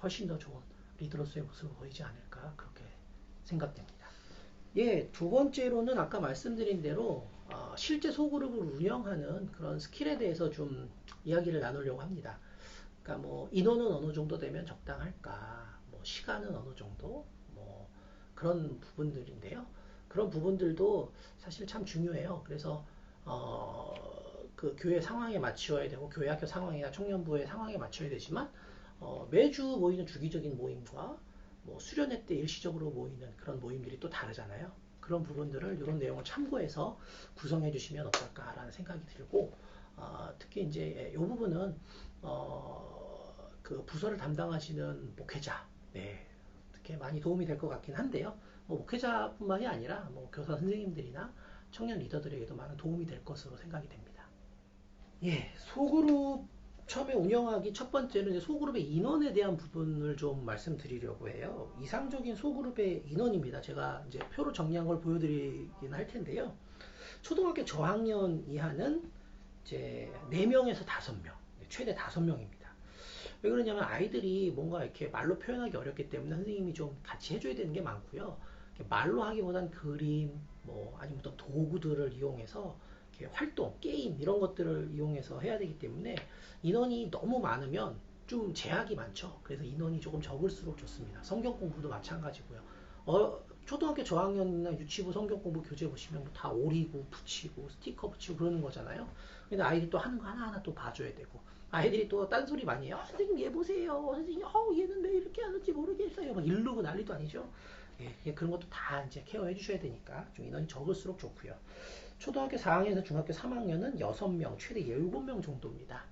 훨씬 더 좋은 리더로서의 모습을 보이지 않을까 그렇게 생각됩니다. 두 번째로는 아까 말씀드린 대로 실제 소그룹을 운영하는 그런 스킬에 대해서 좀 이야기를 나누려고 합니다. 그러니까 뭐 인원은 어느 정도 되면 적당할까, 뭐 시간은 어느 정도, 뭐 그런 부분들인데요. 그런 부분들도 사실 참 중요해요. 그래서 그 교회 상황에 맞춰야 되고 교회 학교 상황이나 청년부의 상황에 맞춰야 되지만 매주 모이는 주기적인 모임과 뭐 수련회 때 일시적으로 모이는 그런 모임들이 또 다르잖아요. 그런 부분들을 이런 내용을 참고해서 구성해 주시면 어떨까라는 생각이 들고 특히 이제 이 부분은 그 부서를 담당하시는 목회자 네, 특히 많이 도움이 될 것 같긴 한데요. 뭐 목회자뿐만이 아니라 뭐 교사 선생님들이나 청년 리더들에게도 많은 도움이 될 것으로 생각이 됩니다. 예, 소그룹 처음에 운영하기 첫 번째는 이제 소그룹의 인원에 대한 부분을 좀 말씀드리려고 해요. 이상적인 소그룹의 인원입니다. 제가 이제 표로 정리한 걸 보여드리긴 할 텐데요. 초등학교 저학년 이하는 이제 4명에서 5명, 최대 5명입니다. 왜 그러냐면 아이들이 뭔가 이렇게 말로 표현하기 어렵기 때문에 선생님이 좀 같이 해줘야 되는 게 많고요. 말로 하기보단 그림, 뭐 아니면 또 도구들을 이용해서 이렇게 활동, 게임 이런 것들을 이용해서 해야 되기 때문에 인원이 너무 많으면 좀 제약이 많죠. 그래서 인원이 조금 적을수록 좋습니다. 성경 공부도 마찬가지고요. 초등학교 저학년이나 유치부 성경 공부 교재 보시면 다 오리고 붙이고 스티커 붙이고 그러는 거잖아요. 근데 아이들이 또 하는 거 하나하나 또 봐줘야 되고 아이들이 또 딴소리 많이 해요. 선생님 얘 보세요. 선생님 얘는 왜 이렇게 하는지 모르겠어요. 막 이러고 난리도 아니죠. 예, 그런 것도 다 이제 케어해 주셔야 되니까 좀 인원이 적을수록 좋고요. 초등학교 4학년에서 중학교 3학년은 6명, 최대 7명 정도입니다.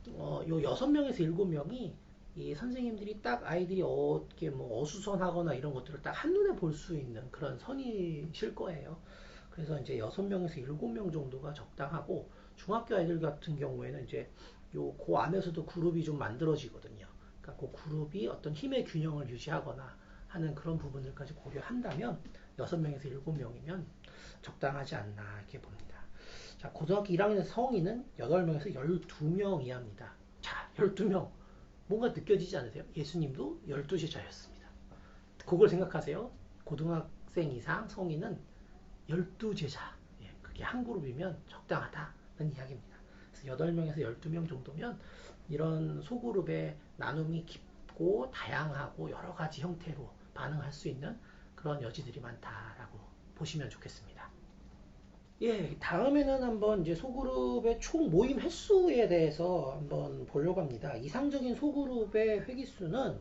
요 6명에서 7명이 이 선생님들이 딱 아이들이 어떻게 뭐 어수선하거나 이런 것들을 딱 한눈에 볼 수 있는 그런 선이실 거예요. 그래서 이제 6명에서 7명 정도가 적당하고 중학교 아이들 같은 경우에는 이제 그 안에서도 그룹이 좀 만들어지거든요. 그러니까 그 그룹이 어떤 힘의 균형을 유지하거나 하는 그런 부분들까지 고려한다면 6명에서 7명이면 적당하지 않나 이렇게 봅니다. 자, 고등학교 1학년 성인은 8명에서 12명 이하입니다. 자, 12명. 뭔가 느껴지지 않으세요? 예수님도 12제자였습니다. 그걸 생각하세요. 고등학생 이상 성인은 12제자. 예, 그게 한 그룹이면 적당하다는 이야기입니다. 그래서 8명에서 12명 정도면 이런 소그룹의 나눔이 깊고 다양하고 여러 가지 형태로 반응할 수 있는 그런 여지들이 많다라고 보시면 좋겠습니다. 예, 다음에는 한번 이제 소그룹의 총 모임 횟수에 대해서 한번 보려고 합니다. 이상적인 소그룹의 회기수는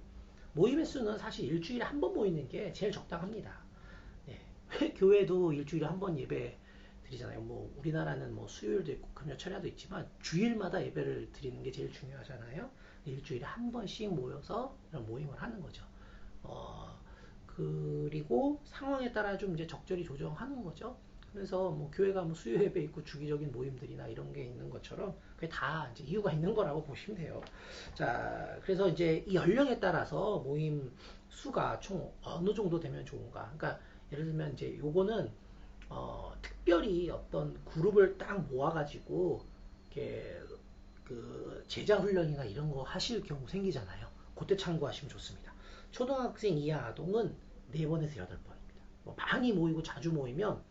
모임 횟수는 사실 일주일에 한 번 모이는 게 제일 적당합니다. 예, 교회도 일주일에 한 번 예배 드리잖아요. 뭐 우리나라는 뭐 수요일도 있고 금요 철야도 있지만 주일마다 예배를 드리는 게 제일 중요하잖아요. 일주일에 한 번씩 모여서 이런 모임을 하는 거죠. 어, 그리고 상황에 따라 좀 이제 적절히 조정하는 거죠. 그래서 뭐 교회가 뭐 수요 예배 있고 주기적인 모임들이나 이런 게 있는 것처럼 그게 다 이제 이유가 있는 거라고 보시면 돼요. 자, 그래서 이제 이 연령에 따라서 모임 수가 총 어느 정도 되면 좋은가? 그러니까 예를 들면 이제 요거는 특별히 어떤 그룹을 딱 모아가지고 이렇게 그 제자 훈련이나 이런 거 하실 경우 생기잖아요. 그때 참고하시면 좋습니다. 초등학생 이하 아동은 4번에서 8번입니다. 뭐 많이 모이고 자주 모이면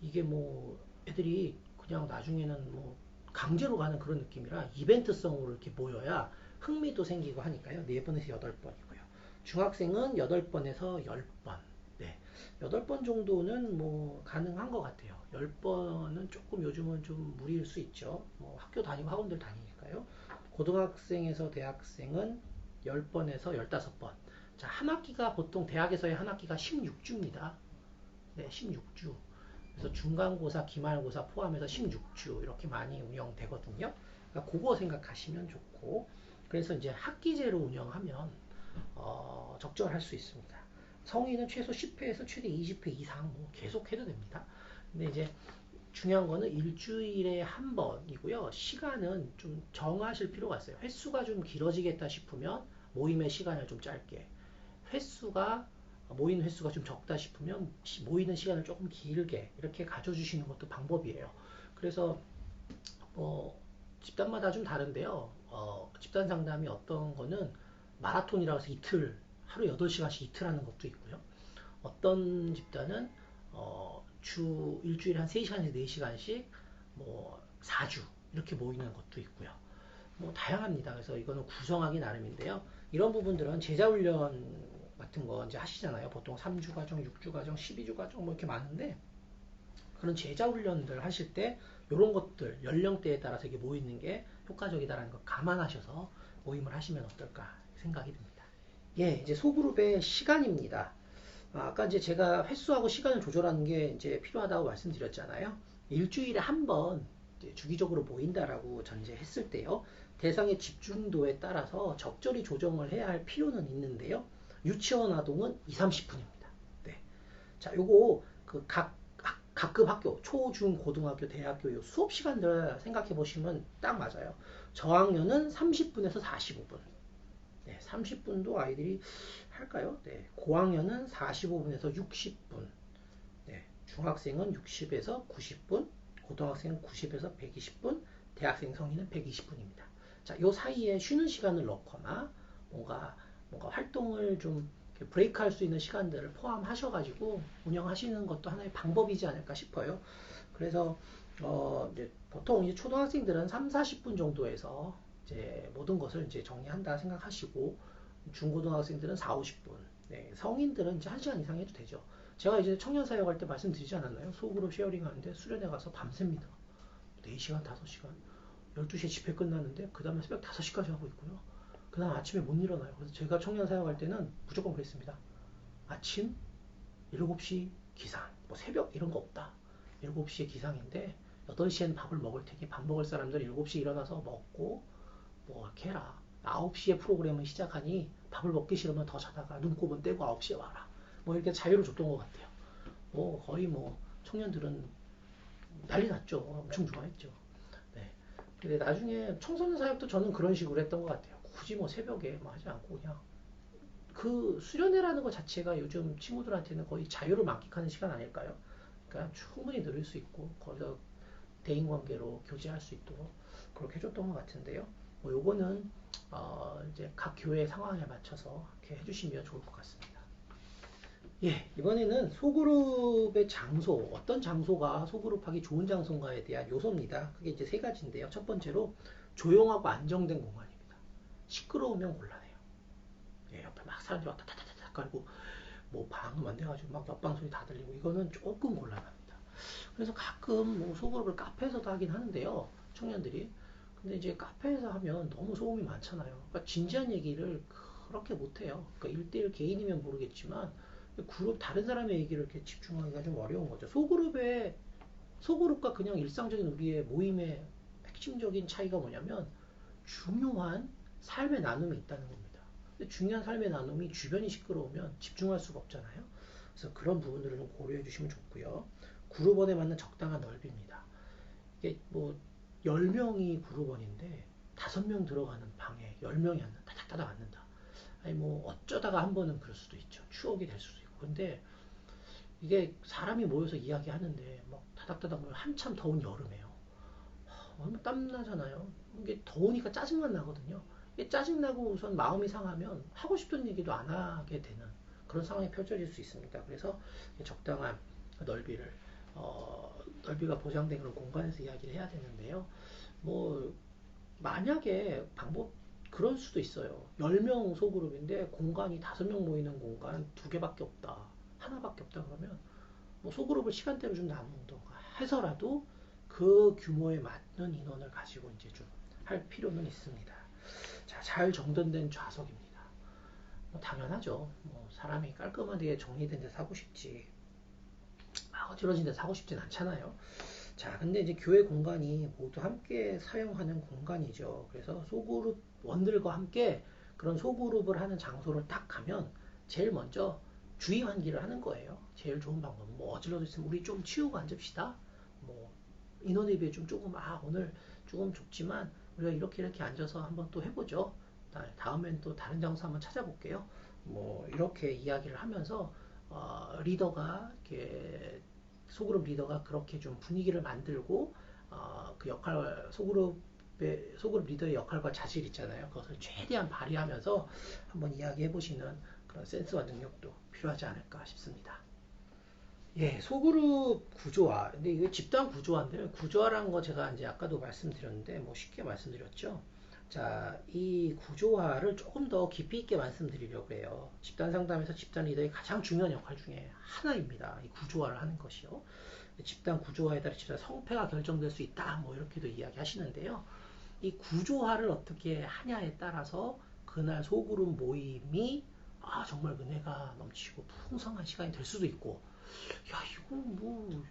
이게 뭐 애들이 그냥 나중에는 뭐 강제로 가는 그런 느낌이라 이벤트성으로 이렇게 모여야 흥미도 생기고 하니까요. 4번에서 8번이고요. 중학생은 8번에서 10번. 네. 8번 정도는 뭐 가능한 것 같아요. 10번은 조금 요즘은 좀 무리일 수 있죠. 뭐 학교 다니고 학원들 다니니까요. 고등학생에서 대학생은 10번에서 15번. 자, 한 학기가 보통 대학에서의 한 학기가 16주입니다. 네, 16주. 그래서 중간고사, 기말고사 포함해서 16주 이렇게 많이 운영되거든요. 그러니까 그거 생각하시면 좋고 그래서 이제 학기제로 운영하면 적절할 수 있습니다. 성인은 최소 10회에서 최대 20회 이상 뭐 계속 해도 됩니다. 근데 이제 중요한 거는 일주일에 한 번이고요. 시간은 좀 정하실 필요가 있어요. 횟수가 좀 길어지겠다 싶으면 모임의 시간을 좀 짧게 횟수가 모이는 횟수가 좀 적다 싶으면 모이는 시간을 조금 길게 이렇게 가져주시는 것도 방법이에요. 그래서 집단마다 좀 다른데요. 집단 상담이 어떤 거는 마라톤이라고 해서 이틀 하루 8시간씩 이틀 하는 것도 있고요. 어떤 집단은 일주일에 한 3시간에서 4시간씩 뭐 4주 이렇게 모이는 것도 있고요. 뭐 다양합니다. 그래서 이거는 구성하기 나름인데요. 이런 부분들은 제자훈련 같은 거 이제 하시잖아요. 보통 3주 과정, 6주 과정, 12주 과정 뭐 이렇게 많은데 그런 제자 훈련들 하실 때 이런 것들 연령대에 따라서 이게 모이는 게 효과적이다라는 거 감안하셔서 모임을 하시면 어떨까 생각이 듭니다. 예, 이제 소그룹의 시간입니다. 아까 이제 제가 횟수하고 시간을 조절하는 게 이제 필요하다고 말씀드렸잖아요. 일주일에 한 번 주기적으로 모인다라고 전제했을 때요. 대상의 집중도에 따라서 적절히 조정을 해야 할 필요는 있는데요. 유치원 아동은 2, 30분입니다. 네. 자, 요거 각급 학교, 초, 중, 고등학교, 대학교 요 수업 시간들 생각해 보시면 딱 맞아요. 저학년은 30분에서 45분. 네, 30분도 아이들이 할까요? 네, 고학년은 45분에서 60분, 네, 중학생은 60에서 90분, 고등학생은 90에서 120분, 대학생 성인은 120분입니다. 자, 요 사이에 쉬는 시간을 넣거나 뭔가 활동을 좀 브레이크 할 수 있는 시간들을 포함하셔가지고 운영하시는 것도 하나의 방법이지 않을까 싶어요. 그래서 이제 보통 이제 초등학생들은 3, 40분 정도에서 이제 모든 것을 이제 정리한다 생각하시고 중고등학생들은 4, 50분, 네, 성인들은 이제 1시간 이상 해도 되죠. 제가 이제 청년 사역할 때 말씀드리지 않았나요? 소그룹 쉐어링 하는데 수련회 가서 밤새입니다. 4시간, 5시간. 12시에 집회 끝났는데 그 다음에 새벽 5시까지 하고 있고요. 그 다음 아침에 못 일어나요. 그래서 제가 청년 사역할 때는 무조건 그랬습니다. 아침 7시 기상, 뭐 새벽 이런 거 없다. 7시에 기상인데 8시엔 밥을 먹을 테니 밥 먹을 사람들 7시에 일어나서 먹고 뭐 이렇게 해라. 9시에 프로그램을 시작하니 밥을 먹기 싫으면 더 자다가 눈곱은 떼고 9시에 와라. 뭐 이렇게 자유를 줬던 것 같아요. 뭐 거의 뭐 청년들은 난리 났죠. 엄청 좋아했죠. 네. 근데 나중에 청소년 사역도 저는 그런 식으로 했던 것 같아요. 굳이 뭐 새벽에 뭐 하지 않고 그냥 그 수련회라는 것 자체가 요즘 친구들한테는 거의 자유를 만끽하는 시간 아닐까요? 그러니까 충분히 들을 수 있고 거기서 대인관계로 교제할 수 있도록 그렇게 해줬던 것 같은데요. 뭐 요거는 이제 각 교회 상황에 맞춰서 이렇게 해주시면 좋을 것 같습니다. 예, 이번에는 소그룹의 장소, 어떤 장소가 소그룹하기 좋은 장소인가에 대한 요소입니다. 그게 이제 세 가지인데요. 첫 번째로 조용하고 안정된 공간입니다. 시끄러우면 곤란해요. 예, 옆에 막 사람들이 왔다 다다다다 깔고 뭐 방음 안 돼가지고 막 옆방 소리 다 들리고 이거는 조금 곤란합니다. 그래서 가끔 뭐 소그룹을 카페에서도 하긴 하는데요. 청년들이. 근데 이제 카페에서 하면 너무 소음이 많잖아요. 그러니까 진지한 얘기를 그렇게 못해요. 그러니까 1대1 개인이면 모르겠지만 그룹 다른 사람의 얘기를 이렇게 집중하기가 좀 어려운 거죠. 소그룹과 그냥 일상적인 우리의 모임의 핵심적인 차이가 뭐냐면 중요한 삶의 나눔이 있다는 겁니다. 근데 중요한 삶의 나눔이 주변이 시끄러우면 집중할 수가 없잖아요. 그래서 그런 부분들을 좀 고려해 주시면 좋고요. 그룹원에 맞는 적당한 넓이입니다. 이게 뭐 10명이 그룹원인데 5명 들어가는 방에 10명이 앉는다. 다닥다닥 앉는다. 아니 뭐 어쩌다가 한 번은 그럴 수도 있죠. 추억이 될 수도 있고. 근데 이게 사람이 모여서 이야기하는데 막 다닥다닥 한참 더운 여름에요. 너무 땀나잖아요. 이게 더우니까 짜증만 나거든요. 이게 짜증나고 우선 마음이 상하면 하고 싶은 얘기도 안 하게 되는 그런 상황이 펼쳐질 수 있습니다. 그래서 적당한 넓이를 넓이가 보장된 그런 공간에서 이야기를 해야 되는데요. 뭐 만약에 그럴 수도 있어요. 10명 소그룹인데 공간이 5명 모이는 공간 2개밖에 없다. 하나밖에 없다 그러면 뭐 소그룹을 시간대로 좀 나누던가 해서라도 그 규모에 맞는 인원을 가지고 이제 좀 할 필요는 있습니다. 자, 잘 정돈된 좌석입니다. 뭐 당연하죠. 뭐 사람이 깔끔하게 정리된 데서 하고 싶지. 어지러진 데서 하고 싶진 않잖아요. 자, 근데 이제 교회 공간이 모두 함께 사용하는 공간이죠. 그래서 소그룹 원들과 함께 그런 소그룹을 하는 장소를 딱 가면 제일 먼저 주의 환기를 하는 거예요. 제일 좋은 방법은 뭐 어지러져 있으면 우리 좀 치우고 앉읍시다. 뭐 인원에 비해 좀 조금 오늘 조금 좁지만 우리가 이렇게 앉아서 한번 또 해보죠. 다음엔 또 다른 장소 한번 찾아볼게요. 뭐 이렇게 이야기를 하면서 리더가 이렇게 소그룹 리더가 그렇게 좀 분위기를 만들고 그 소그룹 리더의 역할과 자질 있잖아요. 그것을 최대한 발휘하면서 한번 이야기해 보시는 그런 센스와 능력도 필요하지 않을까 싶습니다. 예, 소그룹 구조화. 근데 이게 집단 구조화인데 구조화라는 거 제가 이제 아까도 말씀드렸는데 뭐 쉽게 말씀드렸죠. 자, 이 구조화를 조금 더 깊이 있게 말씀드리려고 해요. 집단 상담에서 집단 리더의 가장 중요한 역할 중에 하나입니다. 이 구조화를 하는 것이요. 집단 구조화에 따라 집단 성패가 결정될 수 있다. 뭐 이렇게도 이야기하시는데요. 이 구조화를 어떻게 하냐에 따라서 그날 소그룹 모임이 정말 은혜가 넘치고 풍성한 시간이 될 수도 있고, 야 이거 뭐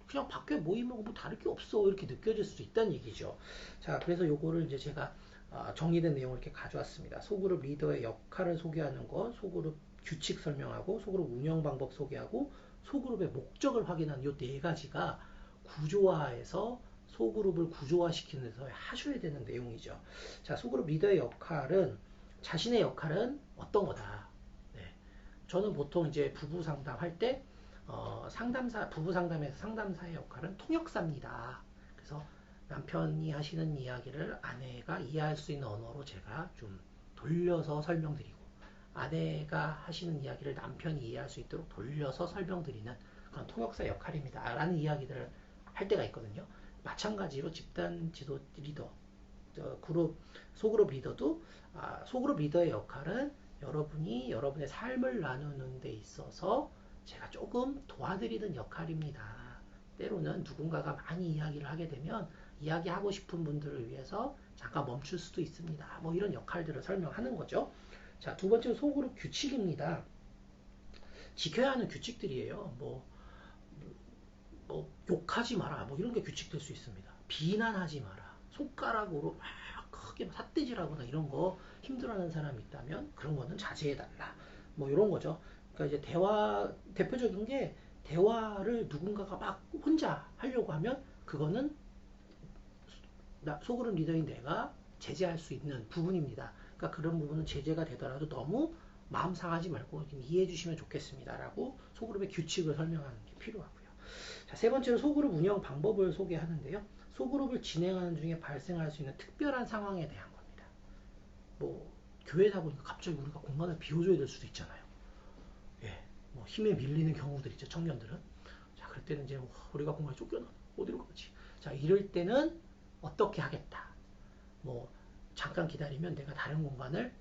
그냥 밖에 모임하고 뭐 다를 게 없어 이렇게 느껴질 수도 있다는 얘기죠. 자, 그래서 요거를 이제 제가 정리된 내용을 이렇게 가져왔습니다. 소그룹 리더의 역할을 소개하는 것, 소그룹 규칙 설명하고, 소그룹 운영 방법 소개하고, 소그룹의 목적을 확인하는 요 네 가지가 구조화에서 소그룹을 구조화시키는 데서 하셔야 되는 내용이죠. 자, 소그룹 리더의 역할은 자신의 역할은 어떤 거다. 네. 저는 보통 이제 부부 상담할 때 상담사, 부부 상담에서 상담사의 역할은 통역사입니다. 그래서 남편이 하시는 이야기를 아내가 이해할 수 있는 언어로 제가 좀 돌려서 설명드리고, 아내가 하시는 이야기를 남편이 이해할 수 있도록 돌려서 설명드리는 그런 통역사 역할입니다. 라는 이야기들을 할 때가 있거든요. 마찬가지로 집단 지도 리더, 그룹, 소그룹 리더도 소그룹 리더의 역할은 여러분이 여러분의 삶을 나누는 데 있어서 제가 조금 도와드리는 역할입니다. 때로는 누군가가 많이 이야기를 하게 되면 이야기하고 싶은 분들을 위해서 잠깐 멈출 수도 있습니다. 뭐 이런 역할들을 설명하는 거죠. 자, 두 번째로 소그룹 규칙입니다. 지켜야 하는 규칙들이에요. 뭐 욕하지 마라. 뭐 이런 게 규칙될 수 있습니다. 비난하지 마라. 손가락으로 막 크게 삿대질하거나 이런 거 힘들어하는 사람이 있다면 그런 거는 자제해달라. 뭐 이런 거죠. 그러니까 이제 대표적인 게 대화를 누군가가 막 혼자 하려고 하면 그거는 소그룹 리더인 내가 제재할 수 있는 부분입니다. 그러니까 그런 부분은 제재가 되더라도 너무 마음 상하지 말고 이해해 주시면 좋겠습니다라고 소그룹의 규칙을 설명하는 게 필요하고요. 자, 세 번째로 소그룹 운영 방법을 소개하는데요. 소그룹을 진행하는 중에 발생할 수 있는 특별한 상황에 대한 겁니다. 뭐 교회다 보니까 갑자기 우리가 공간을 비워줘야 될 수도 있잖아요. 예, 뭐 힘에 밀리는 경우들 있죠, 청년들은. 자, 그럴 때는 이제 우리가 공간에 쫓겨나 어디로 가지? 자, 이럴 때는 어떻게 하겠다. 뭐 잠깐 기다리면 내가 다른 공간을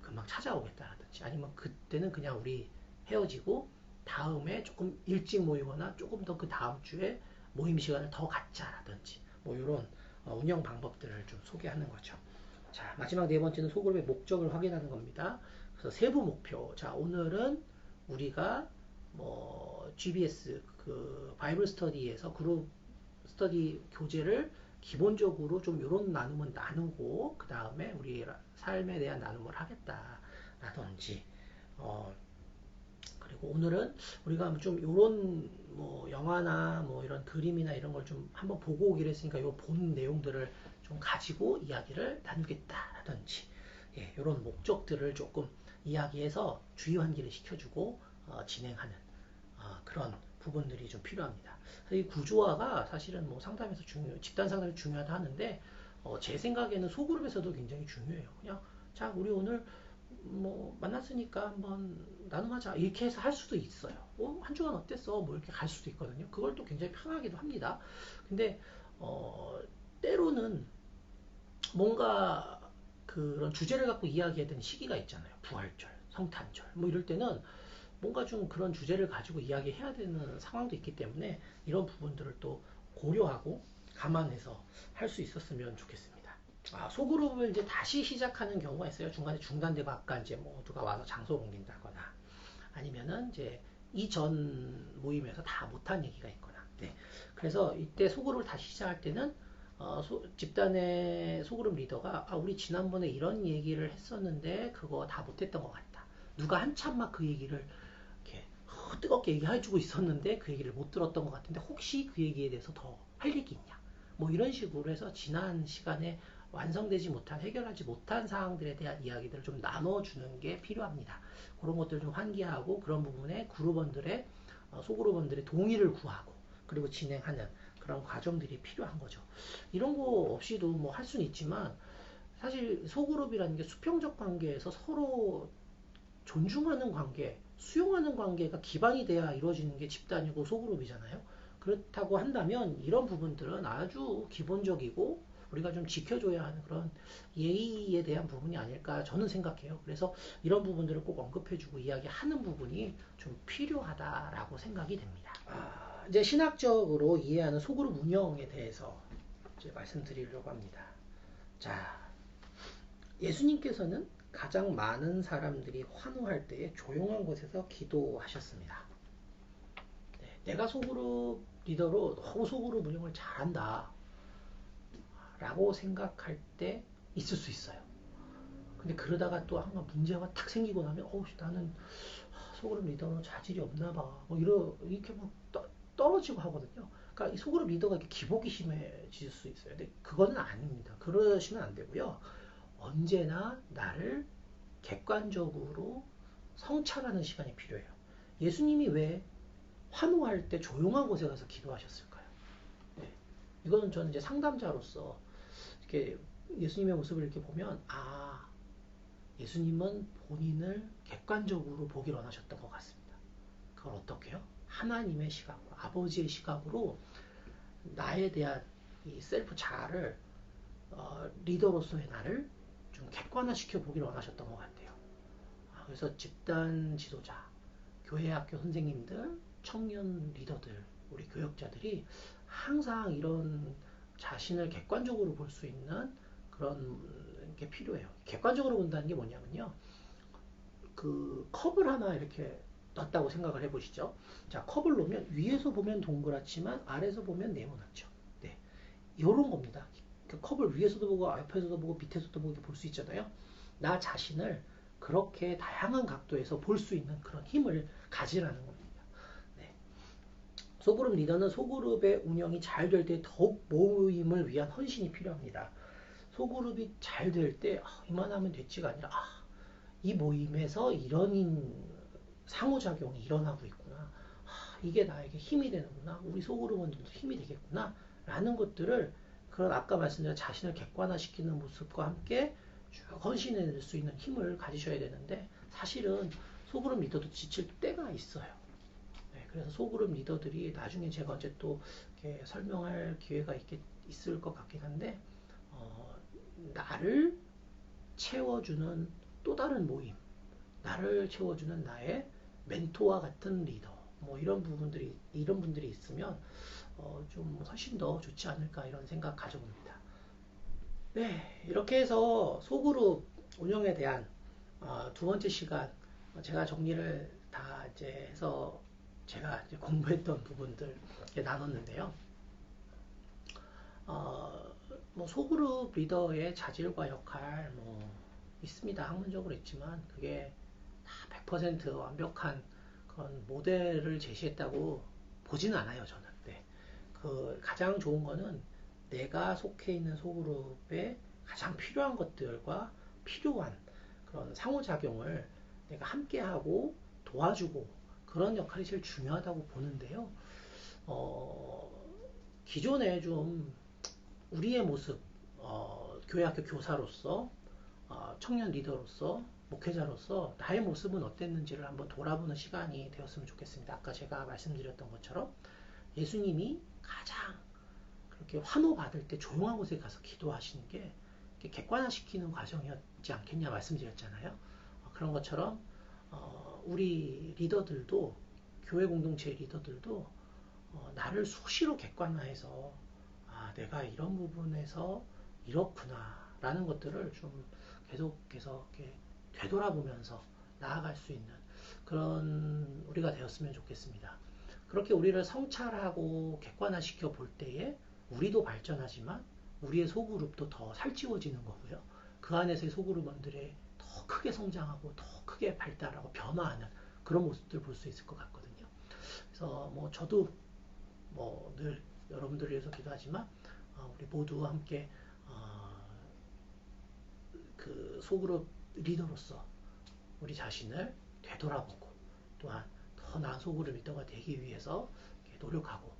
금방 찾아오겠다라든지, 아니면 그때는 그냥 우리 헤어지고 다음에 조금 일찍 모이거나 조금 더 그 다음 주에 모임 시간을 더 갖자라든지, 뭐 이런 운영 방법들을 좀 소개하는 거죠. 자, 마지막 네 번째는 소그룹의 목적을 확인하는 겁니다. 그래서 세부 목표. 자, 오늘은 우리가 뭐 GBS 그 바이블 스터디에서 그룹 스터디 교재를 기본적으로 좀 이런 나눔은 나누고 그 다음에 우리 삶에 대한 나눔을 하겠다라든지, 그리고 오늘은 우리가 좀 이런 뭐 영화나 뭐 이런 그림이나 이런 걸 좀 한번 보고 오기로 했으니까 요 본 내용들을 좀 가지고 이야기를 나누겠다라든지, 예, 이런 목적들을 조금 이야기해서 주의 환기를 시켜주고 진행하는 그런 부분들이 좀 필요합니다. 이 구조화가 사실은 뭐 상담에서 집단 상담이 중요하다 하는데 제 생각에는 소그룹에서도 굉장히 중요해요. 그냥 자, 우리 오늘 뭐 만났으니까 한번 나눔하자 이렇게 해서 할 수도 있어요. 한 주간 어땠어? 뭐 이렇게 갈 수도 있거든요. 그걸 또 굉장히 편하기도 합니다. 근데 때로는 뭔가 그런 주제를 갖고 이야기해야 되는 시기가 있잖아요. 부활절, 성탄절 뭐 이럴 때는 뭔가 좀 그런 주제를 가지고 이야기해야 되는 상황도 있기 때문에 이런 부분들을 또 고려하고 감안해서 할 수 있었으면 좋겠습니다. 소그룹을 이제 다시 시작하는 경우가 있어요. 중간에 중단되고 아까 이제 뭐 누가 와서 장소 옮긴다거나 아니면은 이제 이전 모임에서 다 못한 얘기가 있거나. 네. 그래서 이때 소그룹을 다시 시작할 때는 집단의 소그룹 리더가 우리 지난번에 이런 얘기를 했었는데 그거 다 못했던 것 같다. 누가 한참 막 그 얘기를 이렇게 뜨겁게 얘기해주고 있었는데 그 얘기를 못 들었던 것 같은데 혹시 그 얘기에 대해서 더 할 얘기 있냐? 뭐 이런 식으로 해서 지난 시간에 완성되지 못한, 해결하지 못한 사항들에 대한 이야기들을 좀 나눠주는 게 필요합니다. 그런 것들을 좀 환기하고 그런 부분에 그룹원들의 소그룹원들의 동의를 구하고 그리고 진행하는 그런 과정들이 필요한 거죠. 이런 거 없이도 뭐 할 수는 있지만 사실 소그룹이라는 게 수평적 관계에서 서로 존중하는 관계, 수용하는 관계가 기반이 돼야 이루어지는 게 집단이고 소그룹이잖아요. 그렇다고 한다면 이런 부분들은 아주 기본적이고 우리가 좀 지켜줘야 하는 그런 예의에 대한 부분이 아닐까 저는 생각해요. 그래서 이런 부분들을 꼭 언급해주고 이야기하는 부분이 좀 필요하다라고 생각이 됩니다. 이제 신학적으로 이해하는 소그룹 운영에 대해서 이제 말씀드리려고 합니다. 자, 예수님께서는 가장 많은 사람들이 환호할 때에 조용한 곳에서 기도하셨습니다. 네, 내가 소그룹 리더로 너무 소그룹 운영을 잘한다 라고 생각할 때 있을 수 있어요. 근데 그러다가 또 한번 문제가 탁 생기고 나면 나는 소그룹 리더는 자질이 없나 봐. 뭐 이렇게 막 떨어지고 하거든요. 그러니까 이 소그룹 리더가 이렇게 기복이 심해질 수 있어요. 근데 그거는 아닙니다. 그러시면 안 되고요. 언제나 나를 객관적으로 성찰하는 시간이 필요해요. 예수님이 왜 환호할 때 조용한 곳에 가서 기도하셨을까요? 네. 이거는 저는 이제 상담자로서 이렇게 예수님의 모습을 이렇게 보면 예수님은 본인을 객관적으로 보길 원하셨던 것 같습니다. 그걸 어떻게요? 하나님의 시각으로, 아버지의 시각으로 나에 대한 이 셀프 자아를 리더로서의 나를 좀 객관화시켜 보길 원하셨던 것 같아요. 그래서 집단 지도자, 교회 학교 선생님들, 청년 리더들, 우리 교역자들이 항상 이런 자신을 객관적으로 볼 수 있는 그런 게 필요해요. 객관적으로 본다는 게 뭐냐면요. 그 컵을 하나 이렇게 넣었다고 생각을 해보시죠. 자, 컵을 놓으면 위에서 보면 동그랗지만 아래에서 보면 네모나죠. 네, 이런 겁니다. 그 컵을 위에서도 보고 옆에서도 보고 밑에서도 보고 볼 수 있잖아요. 나 자신을 그렇게 다양한 각도에서 볼 수 있는 그런 힘을 가지라는 겁니다. 네. 소그룹 리더는 소그룹의 운영이 잘 될 때 더욱 모임을 위한 헌신이 필요합니다. 소그룹이 잘 될 때 이만하면 됐지가 아니라 이 모임에서 이런 상호작용이 일어나고 있구나. 이게 나에게 힘이 되는구나. 우리 소그룹원들도 힘이 되겠구나. 라는 것들을 그런 아까 말씀드린 자신을 객관화시키는 모습과 함께 쭉 헌신해낼 수 있는 힘을 가지셔야 되는데 사실은 소그룹 리더도 지칠 때가 있어요. 네, 그래서 소그룹 리더들이 나중에 제가 언제 또 이렇게 설명할 기회가 있을 것 같긴 한데 나를 채워주는 또 다른 모임, 나를 채워주는 나의 멘토와 같은 리더, 뭐 이런 분들이 있으면 좀 훨씬 더 좋지 않을까 이런 생각 가져봅니다. 네, 이렇게 해서 소그룹 운영에 대한 두 번째 시간 제가 정리를 다 이제 해서 제가 이제 공부했던 부분들 나눴는데요. 뭐 소그룹 리더의 자질과 역할 뭐 있습니다. 학문적으로 있지만 그게 다 100% 완벽한 그런 모델을 제시했다고 보지는 않아요. 저는. 네. 그 가장 좋은 거는 내가 속해 있는 소그룹에 가장 필요한 것들과 필요한 그런 상호작용을 내가 함께하고 도와주고 그런 역할이 제일 중요하다고 보는데요. 기존에 좀 우리의 모습, 교회학교 교사로서, 청년 리더로서, 목회자로서 나의 모습은 어땠는지를 한번 돌아보는 시간이 되었으면 좋겠습니다. 아까 제가 말씀드렸던 것처럼 예수님이 가장 그렇게 환호받을 때 조용한 곳에 가서 기도하시는 게 객관화시키는 과정이었지 않겠냐 말씀드렸잖아요. 그런 것처럼 우리 리더들도 교회 공동체 리더들도 나를 수시로 객관화해서 내가 이런 부분에서 이렇구나 라는 것들을 좀 계속해서 이렇게 되돌아보면서 나아갈 수 있는 그런 우리가 되었으면 좋겠습니다. 그렇게 우리를 성찰하고 객관화시켜 볼 때에 우리도 발전하지만 우리의 소그룹도 더 살찌워지는 거고요. 그 안에서의 소그룹원들이 더 크게 성장하고 더 크게 발달하고 변화하는 그런 모습들을 볼 수 있을 것 같거든요. 그래서 뭐 저도 뭐 늘 여러분들을 위해서 기도하지만 우리 모두 함께 그 소그룹 리더로서 우리 자신을 되돌아보고 또한 더 나은 소그룹 리더가 되기 위해서 노력하고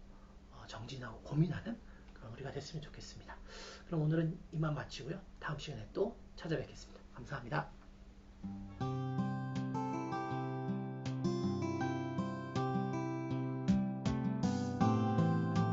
정진하고 고민하는 그런 우리가 됐으면 좋겠습니다. 그럼 오늘은 이만 마치고요. 다음 시간에 또 찾아뵙겠습니다. 감사합니다.